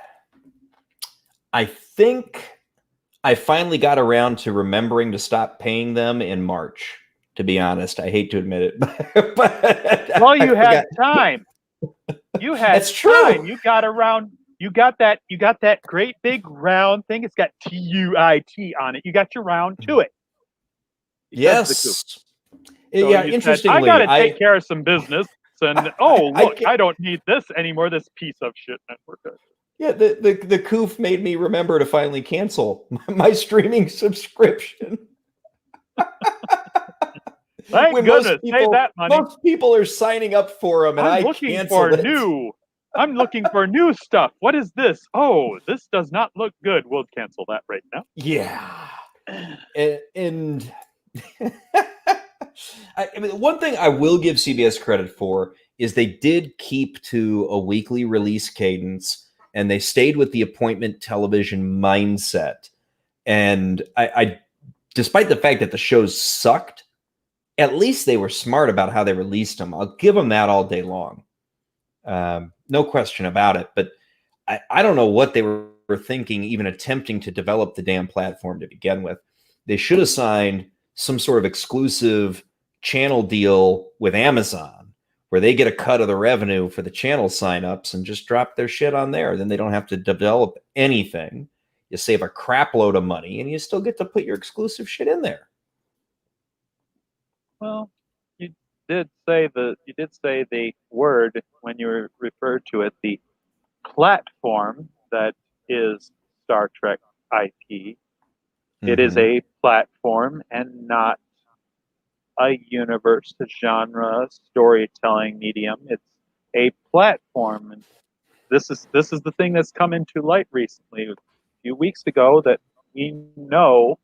I think I finally got around to remembering to stop paying them in March. To be honest, I hate to admit it, but Well, you had time. You had That's true. time. You got around. You got that great big round thing. It's got TUIT on it. You got your round to it. Yes. So Yeah, you interestingly, said, I got to take care of some business. And look, I don't need this anymore. This piece of shit network. Yeah, the coof made me remember to finally cancel my streaming subscription. Thank goodness, save that money. Most people are signing up for them, and I'm looking for new. I'm looking for new stuff. What is this? Oh, this does not look good. We'll cancel that right now. Yeah, and I mean, one thing I will give CBS credit for is they did keep to a weekly release cadence, and they stayed with the appointment television mindset. And I despite the fact that the shows sucked, at least they were smart about how they released them. I'll give them that all day long. No question about it. But I don't know what they were thinking, even attempting to develop the damn platform to begin with. They should have signed some sort of exclusive channel deal with Amazon where they get a cut of the revenue for the channel signups and just drop their shit on there. Then they don't have to develop anything. You save a crap load of money and you still get to put your exclusive shit in there. Well, you did say the word when you referred to it, the platform that is Star Trek IP. It is a platform and not a universe, a genre, storytelling medium. It's a platform, and this is the thing that's come into light recently. A few weeks ago, that we know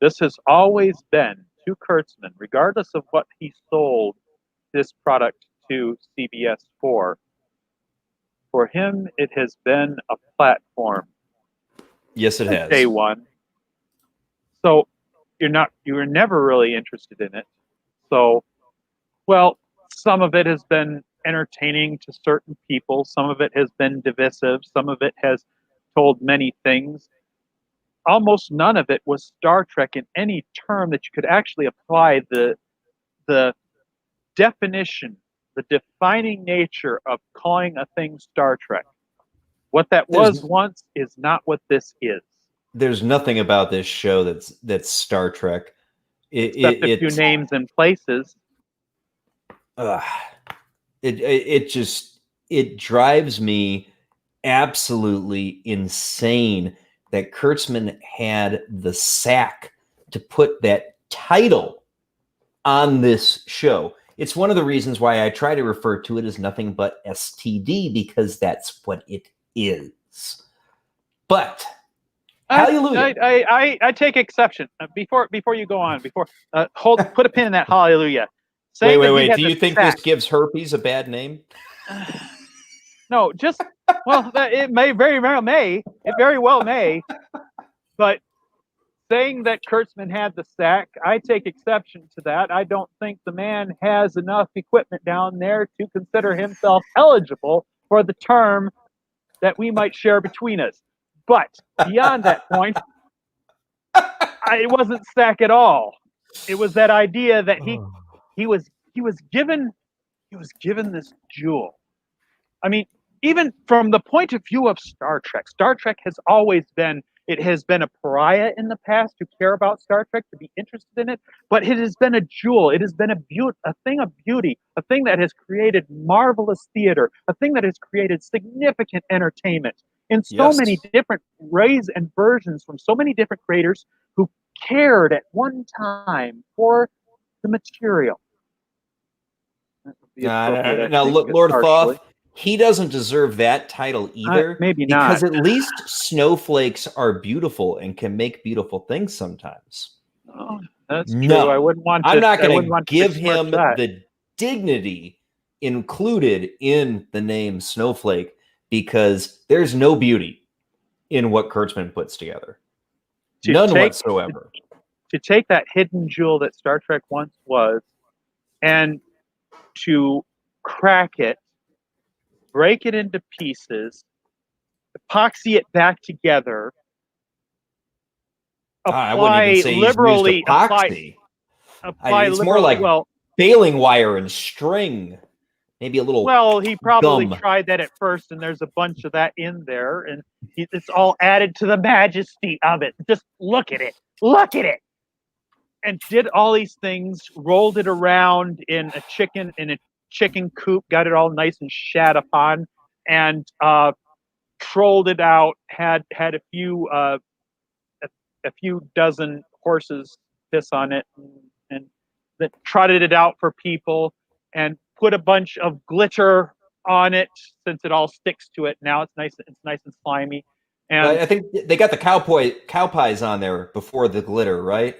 this has always been to Kurtzman, regardless of what he sold this product to CBS for. For him, it has been a platform. Yes, it has. Day one. So you were never really interested in it. So, well, some of it has been entertaining to certain people. Some of it has been divisive. Some of it has told many things. Almost none of it was Star Trek in any term that you could actually apply the definition, the defining nature of calling a thing Star Trek. What that was once is not what this is. There's nothing about this show that's Star Trek. Except a few names and places. It drives me absolutely insane that Kurtzman had the sack to put that title on this show. It's one of the reasons why I try to refer to it as nothing but STD, because that's what it is. But hallelujah. I take exception. Before you go on, put a pin in that hallelujah. Wait. Do you think this gives herpes a bad name? No, it very well may. But saying that Kurtzman had the sack, I take exception to that. I don't think the man has enough equipment down there to consider himself eligible for the term that we might share between us. But beyond that point, it wasn't sack at all. It was that idea that he was given this jewel. I mean, even from the point of view of Star Trek has always been, it has been a pariah in the past to care about Star Trek, to be interested in it, but it has been a jewel. It has been a thing of beauty, a thing that has created marvelous theater, a thing that has created significant entertainment in so many different ways and versions from so many different creators who cared at one time for the material. That would be appropriate, I Now, think, Lord partially. Thoth, he doesn't deserve that title either, Maybe because not. at least snowflakes are beautiful and can make beautiful things sometimes. Oh, that's true. No, I wouldn't want I'm to. not I going wouldn't to want to give besmirch him that. the dignity included in the name Snowflake, because there's no beauty in what Kurtzman puts together. None whatsoever. To take that hidden jewel that Star Trek once was, and to crack it, break it into pieces, epoxy it back together, I wouldn't even apply say he's used liberally, epoxy. apply It's more liberally. like baling wire and string. Maybe a little Well, he probably gum. tried that at first, and there's a bunch of that in there, and it's all added to the majesty of it. Just look at it. Look at it. And did all these things, rolled it around in a chicken coop, got it all nice and shat upon, and trolled it out. Had a few dozen horses piss on it, and that trotted it out for people, and put a bunch of glitter on it since it all sticks to it. Now it's nice and slimy. And I think they got the cow pies on there before the glitter, right?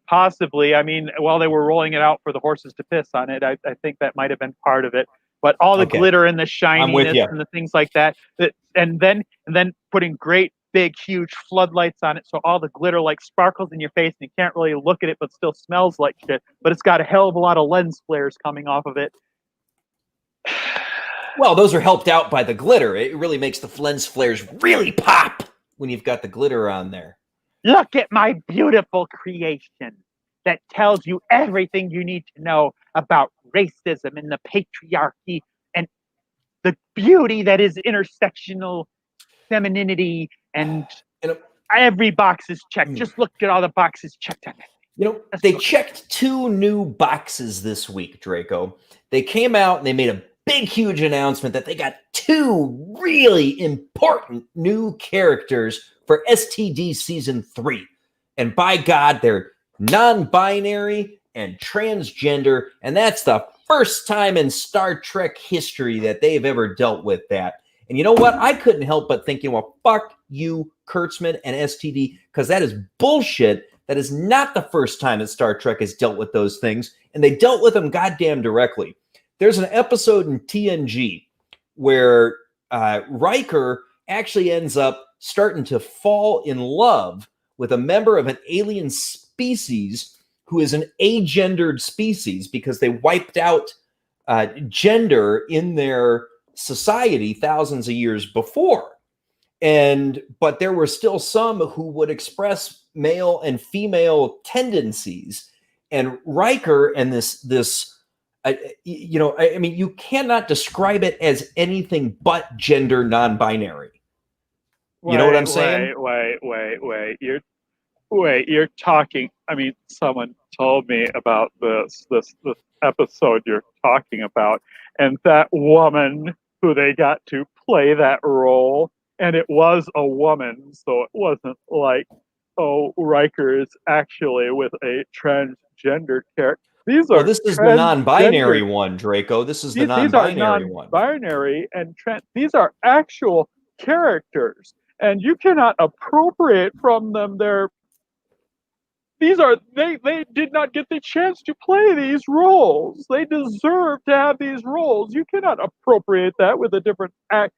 Possibly. I mean, while they were rolling it out for the horses to piss on it, I think that might have been part of it. But all the glitter and the shininess and the things like that, and then putting great big huge floodlights on it, so all the glitter like sparkles in your face, and you can't really look at it, but still smells like shit. But it's got a hell of a lot of lens flares coming off of it. Well, those are helped out by the glitter. It really makes the lens flares really pop when you've got the glitter on there. Look at my beautiful creation that tells you everything you need to know about racism and the patriarchy and the beauty that is intersectional femininity, and every box is checked. Just look at all the boxes checked on it. They checked 2 new boxes this week, Draco. They came out and they made a big, huge announcement that they got 2 really important new characters for STD Season 3. And by God, they're non-binary and transgender, and that's the first time in Star Trek history that they've ever dealt with that. And you know what? I couldn't help but thinking, well, fuck you, Kurtzman and STD, because that is bullshit. That is not the first time that Star Trek has dealt with those things, and they dealt with them goddamn directly. There's an episode in TNG where Riker actually ends up starting to fall in love with a member of an alien species who is an agendered species, because they wiped out gender in their society thousands of years before. But there were still some who would express male and female tendencies. And Riker and this I mean, you cannot describe it as anything but gender non-binary. You know what I'm saying? Wait. You're talking. I mean, someone told me about this episode you're talking about, and that woman who they got to play that role, and it was a woman, so it wasn't like, oh, Riker is actually with a transgender character. This is the non-binary one, Draco. This is the non-binary one. These are non-binary and these are actual characters, and you cannot appropriate from them they did not get the chance to play these roles. They deserve to have these roles. You cannot appropriate that with a different act.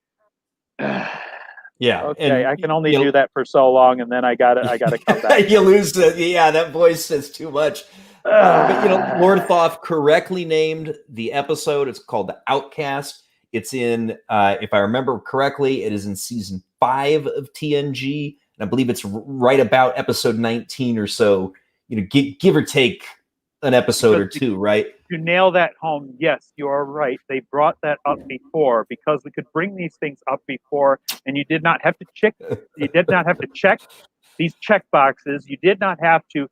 Yeah. Okay, I can only do that for so long, and then I gotta come back. You lose that voice says too much. But Lord Thoth correctly named the episode. It's called The Outcast. It's in, if I remember correctly, it is in season 5 of TNG, and I believe it's right about episode 19 or so. Give or take an episode or two, right? To nail that home, yes, you are right. They brought that up before because we could bring these things up before, and you did not have to check. You did not have to check these check boxes. You did not have to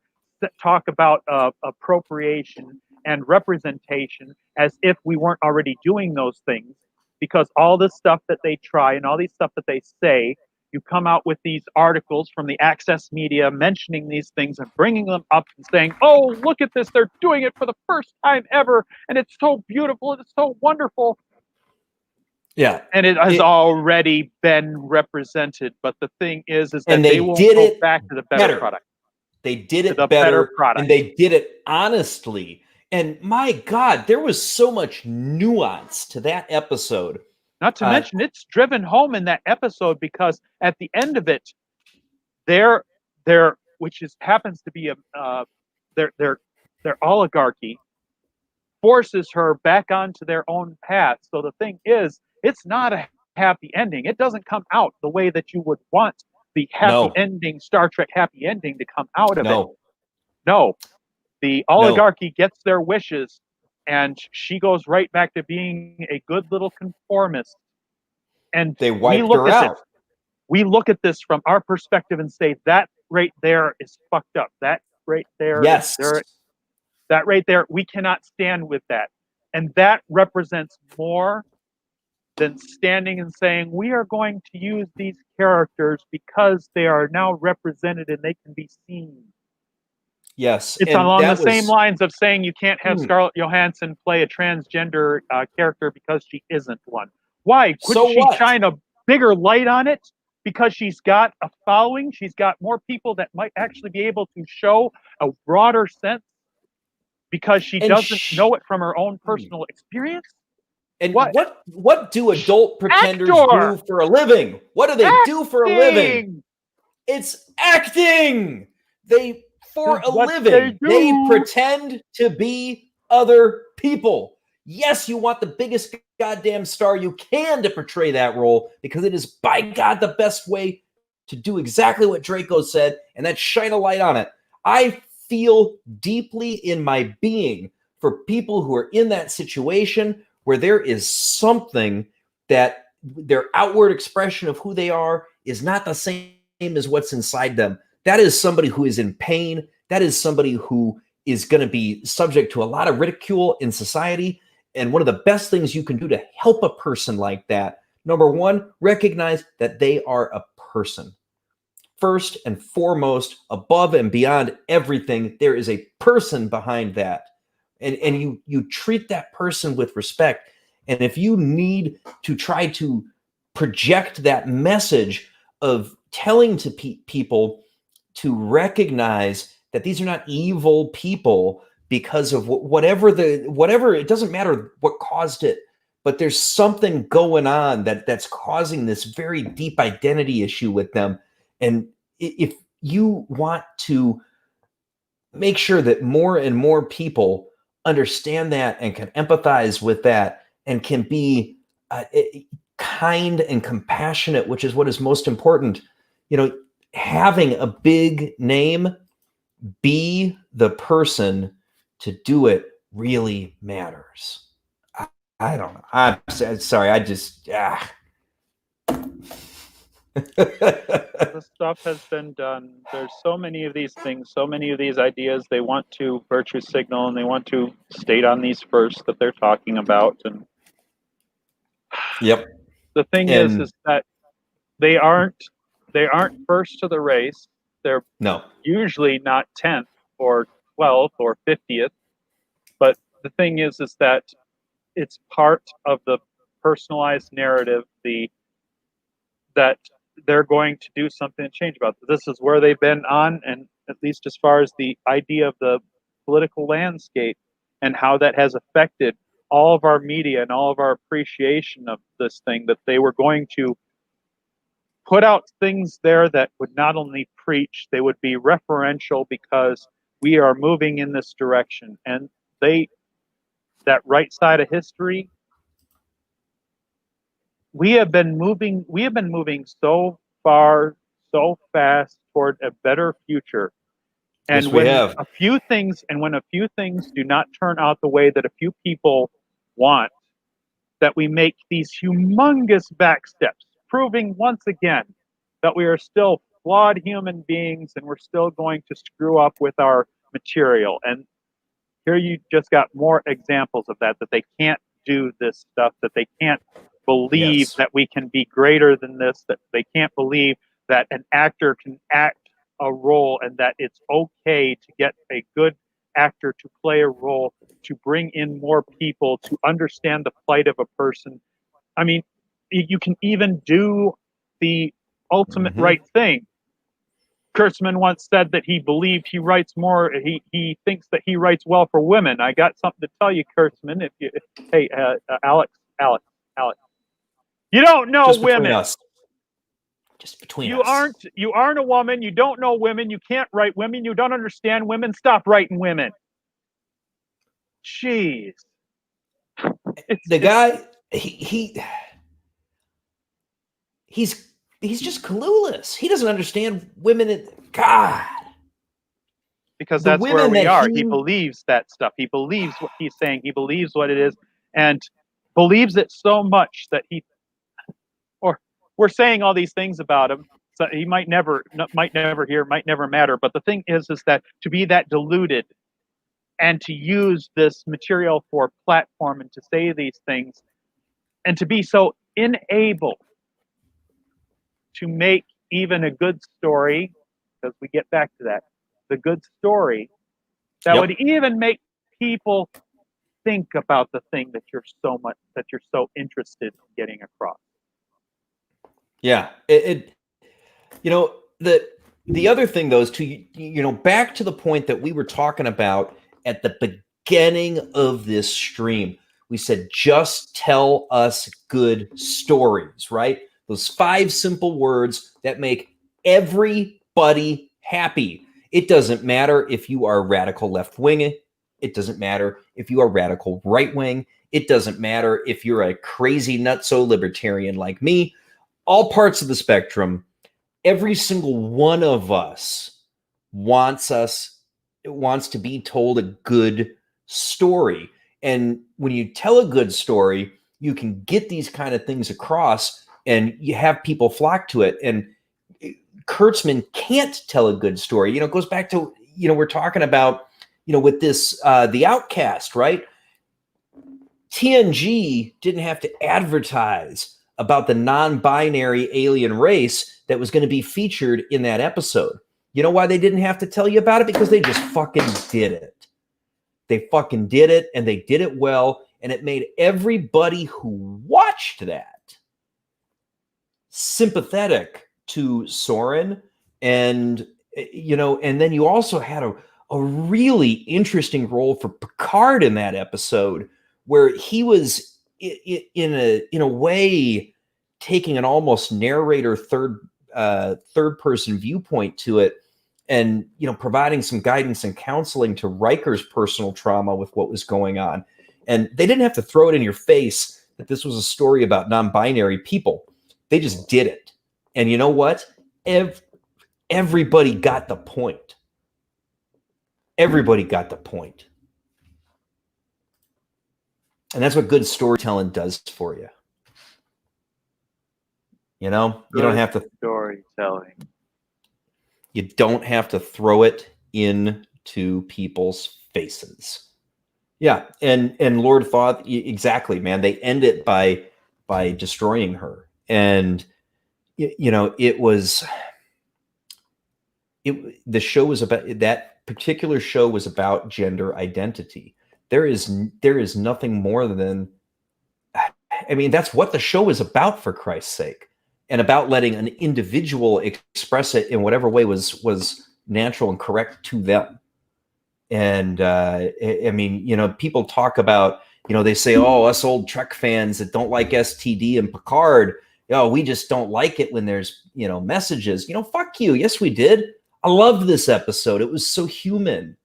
talk about appropriation and representation as if we weren't already doing those things, because all this stuff that they try and all these stuff that they say you come out with these articles from the access media mentioning these things and bringing them up and saying, oh, look at this, they're doing it for the first time ever, and it's so beautiful, and it's so wonderful. Yeah. And it has already been represented. But the thing is that they won't did go it back to the better product. They did it The better product. and they did it honestly. And my God, there was so much nuance to that episode. Not to mention, it's driven home in that episode because at the end of it, which happens to be their oligarchy, forces her back onto their own path. So the thing is, it's not a happy ending. It doesn't come out the way that you would want the happy ending, Star Trek happy ending, to come out of it. No, the oligarchy gets their wishes, and she goes right back to being a good little conformist. And they wiped her out. We look at this from our perspective and say, that right there is fucked up. That right there, that right there, we cannot stand with that. And that represents more than standing and saying, we are going to use these characters because they are now represented and they can be seen. Yes. It's along the same lines of saying you can't have Scarlett Johansson play a transgender character because she isn't one. Why? Couldn't she shine a bigger light on it? Because she's got a following, she's got more people that might actually be able to show a broader sense because she doesn't know it from her own personal experience. And what do adult pretenders do for a living? What do they do for a living? It's acting. For a living, they pretend to be other people. Yes, you want the biggest goddamn star you can to portray that role because it is, by God, the best way to do exactly what Draco said, and that's shine a light on it. I feel deeply in my being for people who are in that situation where there is something that their outward expression of who they are is not the same as what's inside them. That is somebody who is in pain. That is somebody who is going to be subject to a lot of ridicule in society. And one of the best things you can do to help a person like that, number one, recognize that they are a person. First and foremost, above and beyond everything, there is a person behind that. And you treat that person with respect. And if you need to try to project that message of telling to people to recognize that these are not evil people because of whatever, it doesn't matter what caused it, but there's something going on that's causing this very deep identity issue with them. And if you want to make sure that more and more people understand that and can empathize with that and can be kind and compassionate, which is what is most important, having a big name, be the person to do it really matters. I don't know. I'm sorry. The stuff has been done. There's so many of these things, so many of these ideas. They want to virtue signal and they want to state on these first that they're talking about. And yep. The thing is that they aren't first to the race. They're usually not 10th or 12th or 50th. But the thing is that it's part of the personalized narrative, that they're going to do something to change about this. This is where they've been on, and at least as far as the idea of the political landscape and how that has affected all of our media and all of our appreciation of this thing, that they were going to put out things there that would not only preach, they would be referential because we are moving in this direction. And that right side of history, we have been moving so far, so fast toward a better future. And when a few things do not turn out the way that a few people want, that we make these humongous backsteps, proving once again that we are still flawed human beings and we're still going to screw up with our material. And here you just got more examples of that they can't do this stuff, that they can't believe Yes. that we can be greater than this, that they can't believe that an actor can act a role and that it's okay to get a good actor to play a role, to bring in more people, to understand the plight of a person. I mean, you can even do the ultimate right thing. Kurtzman once said that he believed he writes more. He thinks that he writes well for women. I got something to tell you, Kurtzman. If you, hey, Alex, you don't know Just between women. us. Just between us. You aren't a woman. You don't know women. You can't write women. You don't understand women. Stop writing women. Jeez. The guy, he's just clueless. He doesn't understand women. God. Because The that's where women we that are. he- He believes that stuff. He believes what he's saying. He believes what it is, and believes it so much that or we're saying all these things about him. So he might never hear, might never matter. But the thing is that to be that deluded and to use this material for platform and to say these things and to be so unable to make even a good story, because we get back to that, the good story that would even make people think about the thing that you're so interested in getting across. Yeah. The other thing though is to, back to the point that we were talking about at the beginning of this stream. We said, just tell us good stories, right? Those 5 simple words that make everybody happy. It doesn't matter if you are radical left wing. It doesn't matter if you are radical right wing. It doesn't matter if you're a crazy nutso libertarian like me. All parts of the spectrum, every single one of us wants to be told a good story. And when you tell a good story, you can get these kind of things across and you have people flock to it. And Kurtzman can't tell a good story. It goes back to, we're talking about, with this, The Outcast, right? TNG didn't have to advertise about the non-binary alien race that was going to be featured in that episode. You know why they didn't have to tell you about it? Because they just fucking did it. They fucking did it, and they did it well, and it made everybody who watched that sympathetic to Soren. And, and then you also had a really interesting role for Picard in that episode, where he was in a way taking an almost narrator third person viewpoint to it, and providing some guidance and counseling to Riker's personal trauma with what was going on. And they didn't have to throw it in your face that this was a story about non-binary people. They just did it. And you know what? Everybody got the point. Everybody got the point. And that's what good storytelling does for you. You don't have to storytelling. You don't have to throw it into people's faces. Yeah, and Lord Thoth, exactly, man. They end it by destroying her, and the show was about, that particular show was about gender identity. There is nothing more than, that's what the show is about, for Christ's sake, and about letting an individual express it in whatever way was natural and correct to them. And people talk about, they say, oh, us old Trek fans that don't like STD and Picard, we just don't like it when there's, messages. Fuck you. Yes, we did. I loved this episode. It was so human.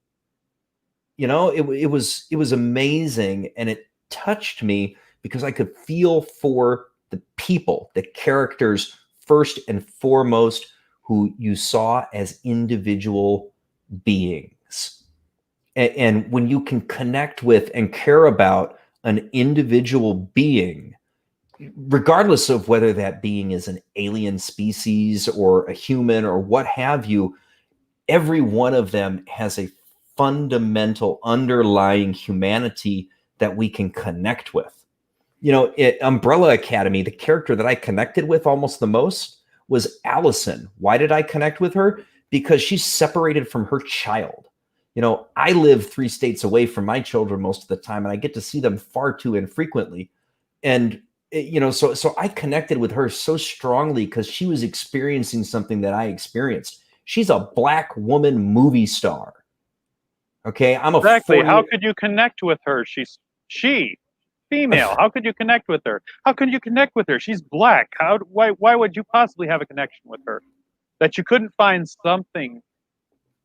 It was amazing, and it touched me because I could feel for the people, the characters, first and foremost, who you saw as individual beings. And when you can connect with and care about an individual being, regardless of whether that being is an alien species or a human or what have you, every one of them has a fundamental underlying humanity that we can connect with. Umbrella Academy, the character that I connected with almost the most was Allison. Why did I connect with her? Because she's separated from her child. I live 3 states away from my children most of the time, and I get to see them far too infrequently. And so I connected with her so strongly because she was experiencing something that I experienced. She's a Black woman movie star. Okay, I'm exactly. How could you connect with her? She's female. How could you connect with her? How could you connect with her? She's Black. Why would you possibly have a connection with her? That you couldn't find something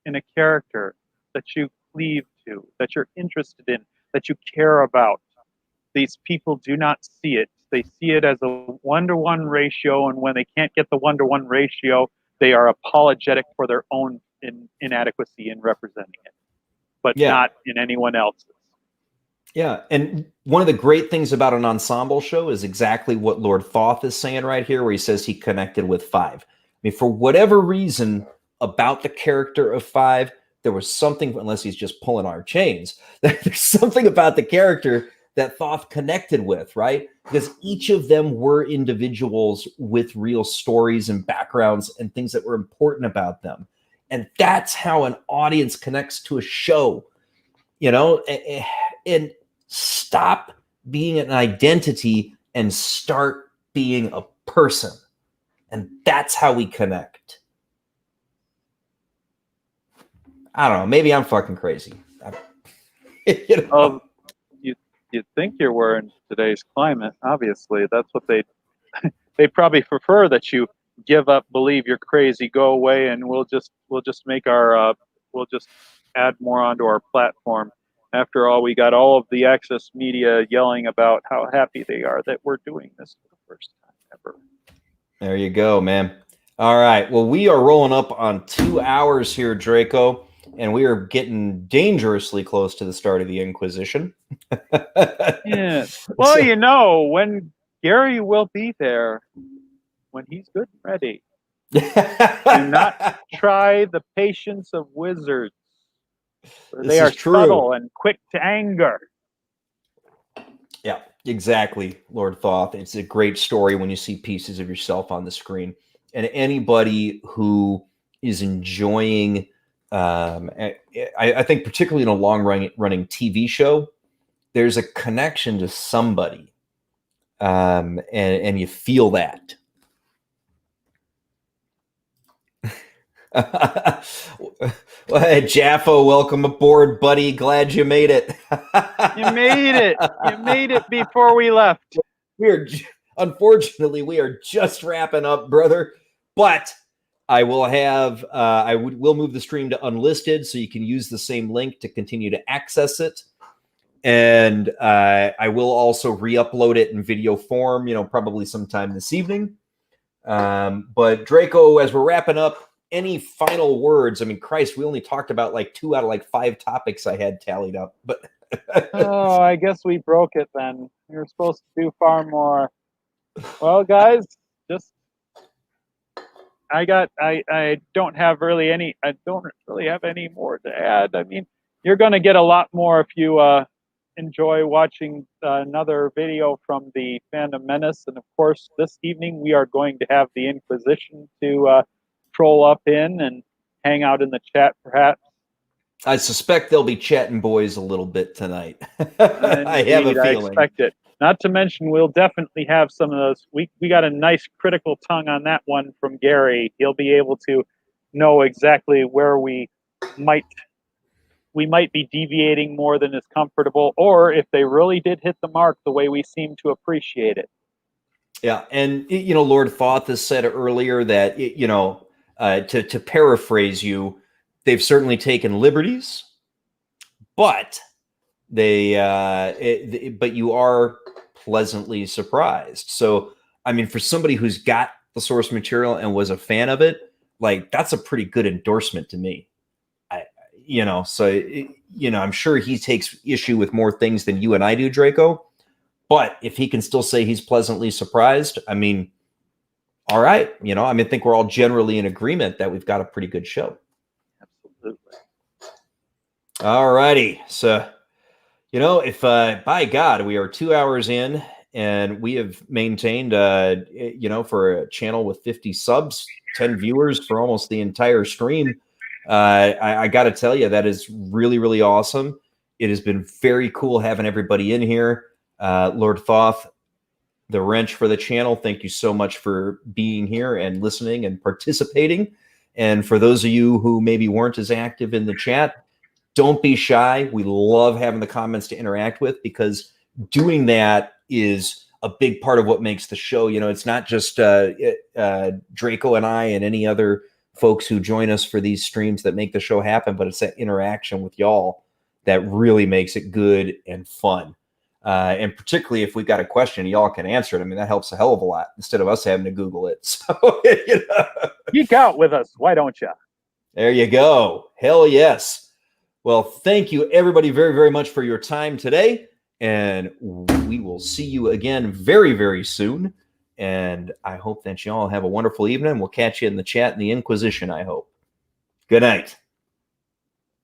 in a character that you cleave to, that you're interested in, that you care about. These people do not see it. They see it as a 1-to-1 ratio, and when they can't get the 1-to-1 ratio, they are apologetic for their own inadequacy in representing it, but not in anyone else's. Yeah, and one of the great things about an ensemble show is exactly what Lord Thoth is saying right here, where he says he connected with 5. I mean, for whatever reason about the character of 5, there was something, unless he's just pulling our chains, there's something about the character that Thoth connected with, right? Because each of them were individuals with real stories and backgrounds and things that were important about them. And that's how an audience connects to a show, and stop being an identity and start being a person. And that's how we connect. I don't know. Maybe I'm fucking crazy. You'd think you were in today's climate. Obviously, that's what they probably prefer, that you give up, believe you're crazy, go away, and we'll just make we'll just add more onto our platform. After all, we got all of the access media yelling about how happy they are that we're doing this for the first time ever. There you go, man. All right. Well, we are rolling up on 2 hours here, Draco, and we are getting dangerously close to the start of the Inquisition. Yeah. Well, when Gary will be there, when he's good and ready. Do not try the patience of wizards. They are subtle and quick to anger. Yeah, exactly, Lord Thoth. It's a great story when you see pieces of yourself on the screen. And anybody who is enjoying, I think particularly in a long-running TV show, there's a connection to somebody, and you feel that. Well, hey, Jaffo, welcome aboard, buddy. Glad you made it. You made it. You made it before we left. Unfortunately, we are just wrapping up, brother. But I will have, we'll move the stream to unlisted, so you can use the same link to continue to access it. And I will also re-upload it in video form, probably sometime this evening. But Draco, as we're wrapping up, any final words? I mean, Christ, we only talked about like 2 out of like 5 topics I had tallied up. But oh, I guess we broke it then. We were supposed to do far more. Well, guys, I don't really have any more to add. I mean, you're going to get a lot more if you enjoy watching another video from the Fandom Menace. And of course, this evening we are going to have the Inquisition to troll up in and hang out in the chat, perhaps. I suspect they'll be chatting boys a little bit tonight. I have a feeling. I expect it. Not to mention, we'll definitely have some of those. We got a nice critical tongue on that one from Gary. He'll be able to know exactly where we might be deviating more than is comfortable, or if they really did hit the mark the way we seem to appreciate it. Yeah, and Lord Thoth has said earlier that to paraphrase you, they've certainly taken liberties, but but you are pleasantly surprised. So, I mean, for somebody who's got the source material and was a fan of it, like, that's a pretty good endorsement to me. I'm sure he takes issue with more things than you and I do, Draco. But if he can still say he's pleasantly surprised, I mean, all right. I think we're all generally in agreement that we've got a pretty good show. Absolutely. All righty. So, if by God, we are 2 hours in and we have maintained, for a channel with 50 subs, 10 viewers for almost the entire stream. I got to tell you, that is really, really awesome. It has been very cool having everybody in here. Lord Thoth, the wrench for the channel, thank you so much for being here and listening and participating. And for those of you who maybe weren't as active in the chat, don't be shy. We love having the comments to interact with, because doing that is a big part of what makes the show. It's not just Draco and I and any other folks who join us for these streams that make the show happen, but it's that interaction with y'all that really makes it good and fun. And particularly if we've got a question, y'all can answer it. I mean, that helps a hell of a lot instead of us having to Google it. So, Geek out with us. Why don't you? There you go. Hell yes. Well, thank you everybody very, very much for your time today. And we will see you again very, very soon. And I hope that you all have a wonderful evening. We'll catch you in the chat in the Inquisition, I hope. Good night.